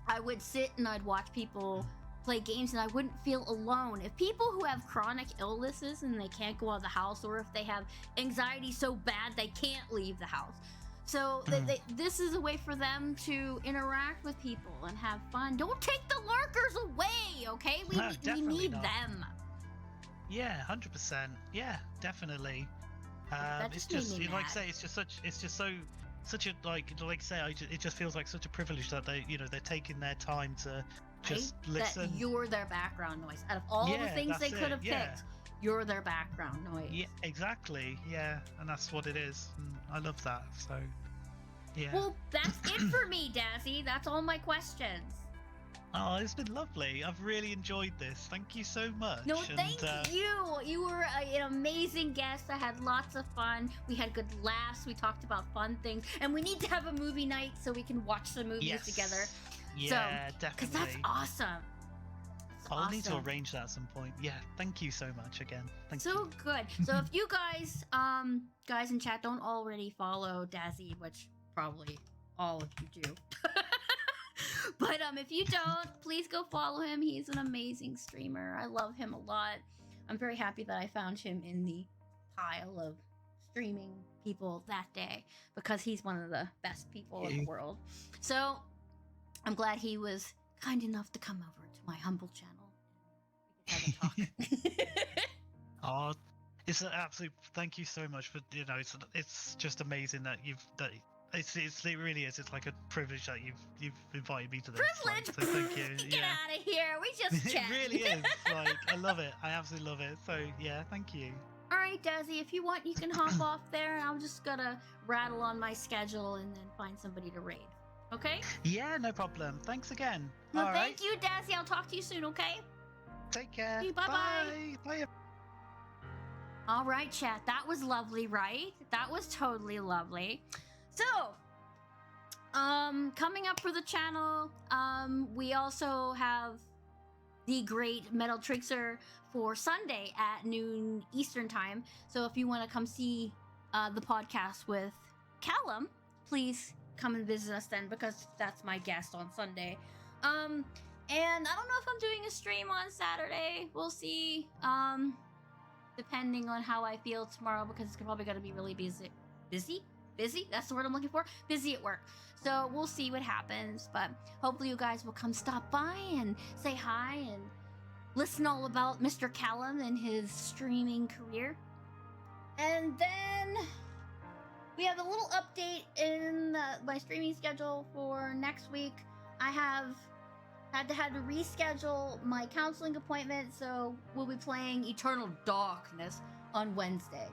I would sit and I'd watch people play games, and I wouldn't feel alone. If people who have chronic illnesses and they can't go out of the house, or if they have anxiety so bad they can't leave the house, so this is a way for them to interact with people and have fun. Don't take the lurkers away, okay? We need not. them. Yeah, 100%. Yeah, definitely. That It's just made just me like I mad. say, it's just such a like say, it just feels like such a privilege that they're taking their time to just listen. That you're their background noise. Out of all the things they could have picked, you're their background noise. Yeah, exactly. Yeah, and that's what it is. And I love that. So, yeah. Well, that's it for me, Dazzy. That's all my questions. Oh, it's been lovely. I've really enjoyed this. Thank you so much. No, thank you. You were an amazing guest. I had lots of fun. We had good laughs. We talked about fun things. And we need to have a movie night so we can watch some movies together. Yeah, definitely. Because that's awesome. I'll need to arrange that at some point. Yeah, thank you so much again. Thank you. So good. So if you guys in chat don't already follow Dazzy, which probably all of you do. But if you don't, please go follow him. He's an amazing streamer. I love him a lot. I'm very happy that I found him in the pile of streaming people that day, because he's one of the best people in the world. So I'm glad he was kind enough to come over to my humble channel. We could have a talk. Oh, it's an absolute thank you so much for it's just amazing that it really is. It's like a privilege that you've invited me to this. Privilege! So thank you. Get out of here. We just chat. It really is. Like, I love it. I absolutely love it. So yeah, thank you. All right, Dazzy, if you want, you can hop off there, and I'm just gonna rattle on my schedule and then find somebody to raid. Okay? Yeah, no problem. Thanks again. Well, All thank right. you, Dazzy. I'll talk to you soon, okay? Take care. Bye-bye. Bye. Bye. All right, chat. That was lovely, right? That was totally lovely. So, coming up for the channel, we also have the Great Metal Trickster for Sunday at noon Eastern time. So if you want to come see the podcast with Callum, please come and visit us then, because that's my guest on Sunday. And I don't know if I'm doing a stream on Saturday. We'll see. Depending on how I feel tomorrow, because it's probably going to be really busy. Busy? That's the word I'm looking for. Busy at work. So we'll see what happens. But hopefully you guys will come stop by and say hi and listen all about Mr. Callum and his streaming career. And then we have a little update in my streaming schedule for next week. I had to reschedule my counseling appointment, so we'll be playing Eternal Darkness on Wednesday.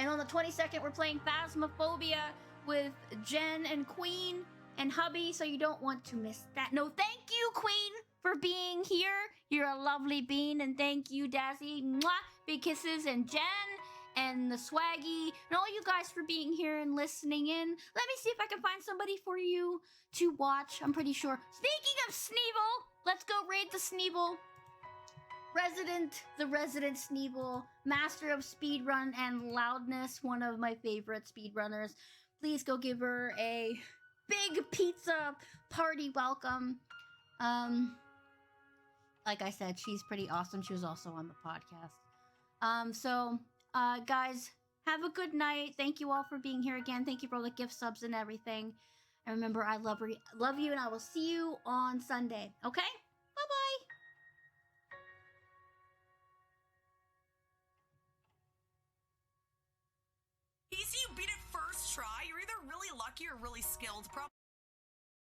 And on the 22nd, we're playing Phasmophobia with Jen and Queen and Hubby, so you don't want to miss that. No, thank you, Queen, for being here. You're a lovely bean, and thank you, Dazzy. Mwah! Big kisses, and Jen, and the Swaggy, and all you guys for being here and listening in. Let me see if I can find somebody for you to watch. I'm pretty sure. Speaking of Sneeble, let's go raid the Sneeble. The resident Sneeble, master of speedrun and loudness, one of my favorite speedrunners. Please go give her a big pizza party welcome. Like I said, she's pretty awesome. She was also on the podcast. Guys, have a good night. Thank you all for being here again. Thank you for all the gift subs and everything. And remember, I love you, and I will see you on Sunday. Okay? Bye-bye. Easy, you beat it first try. You're either really lucky or really skilled.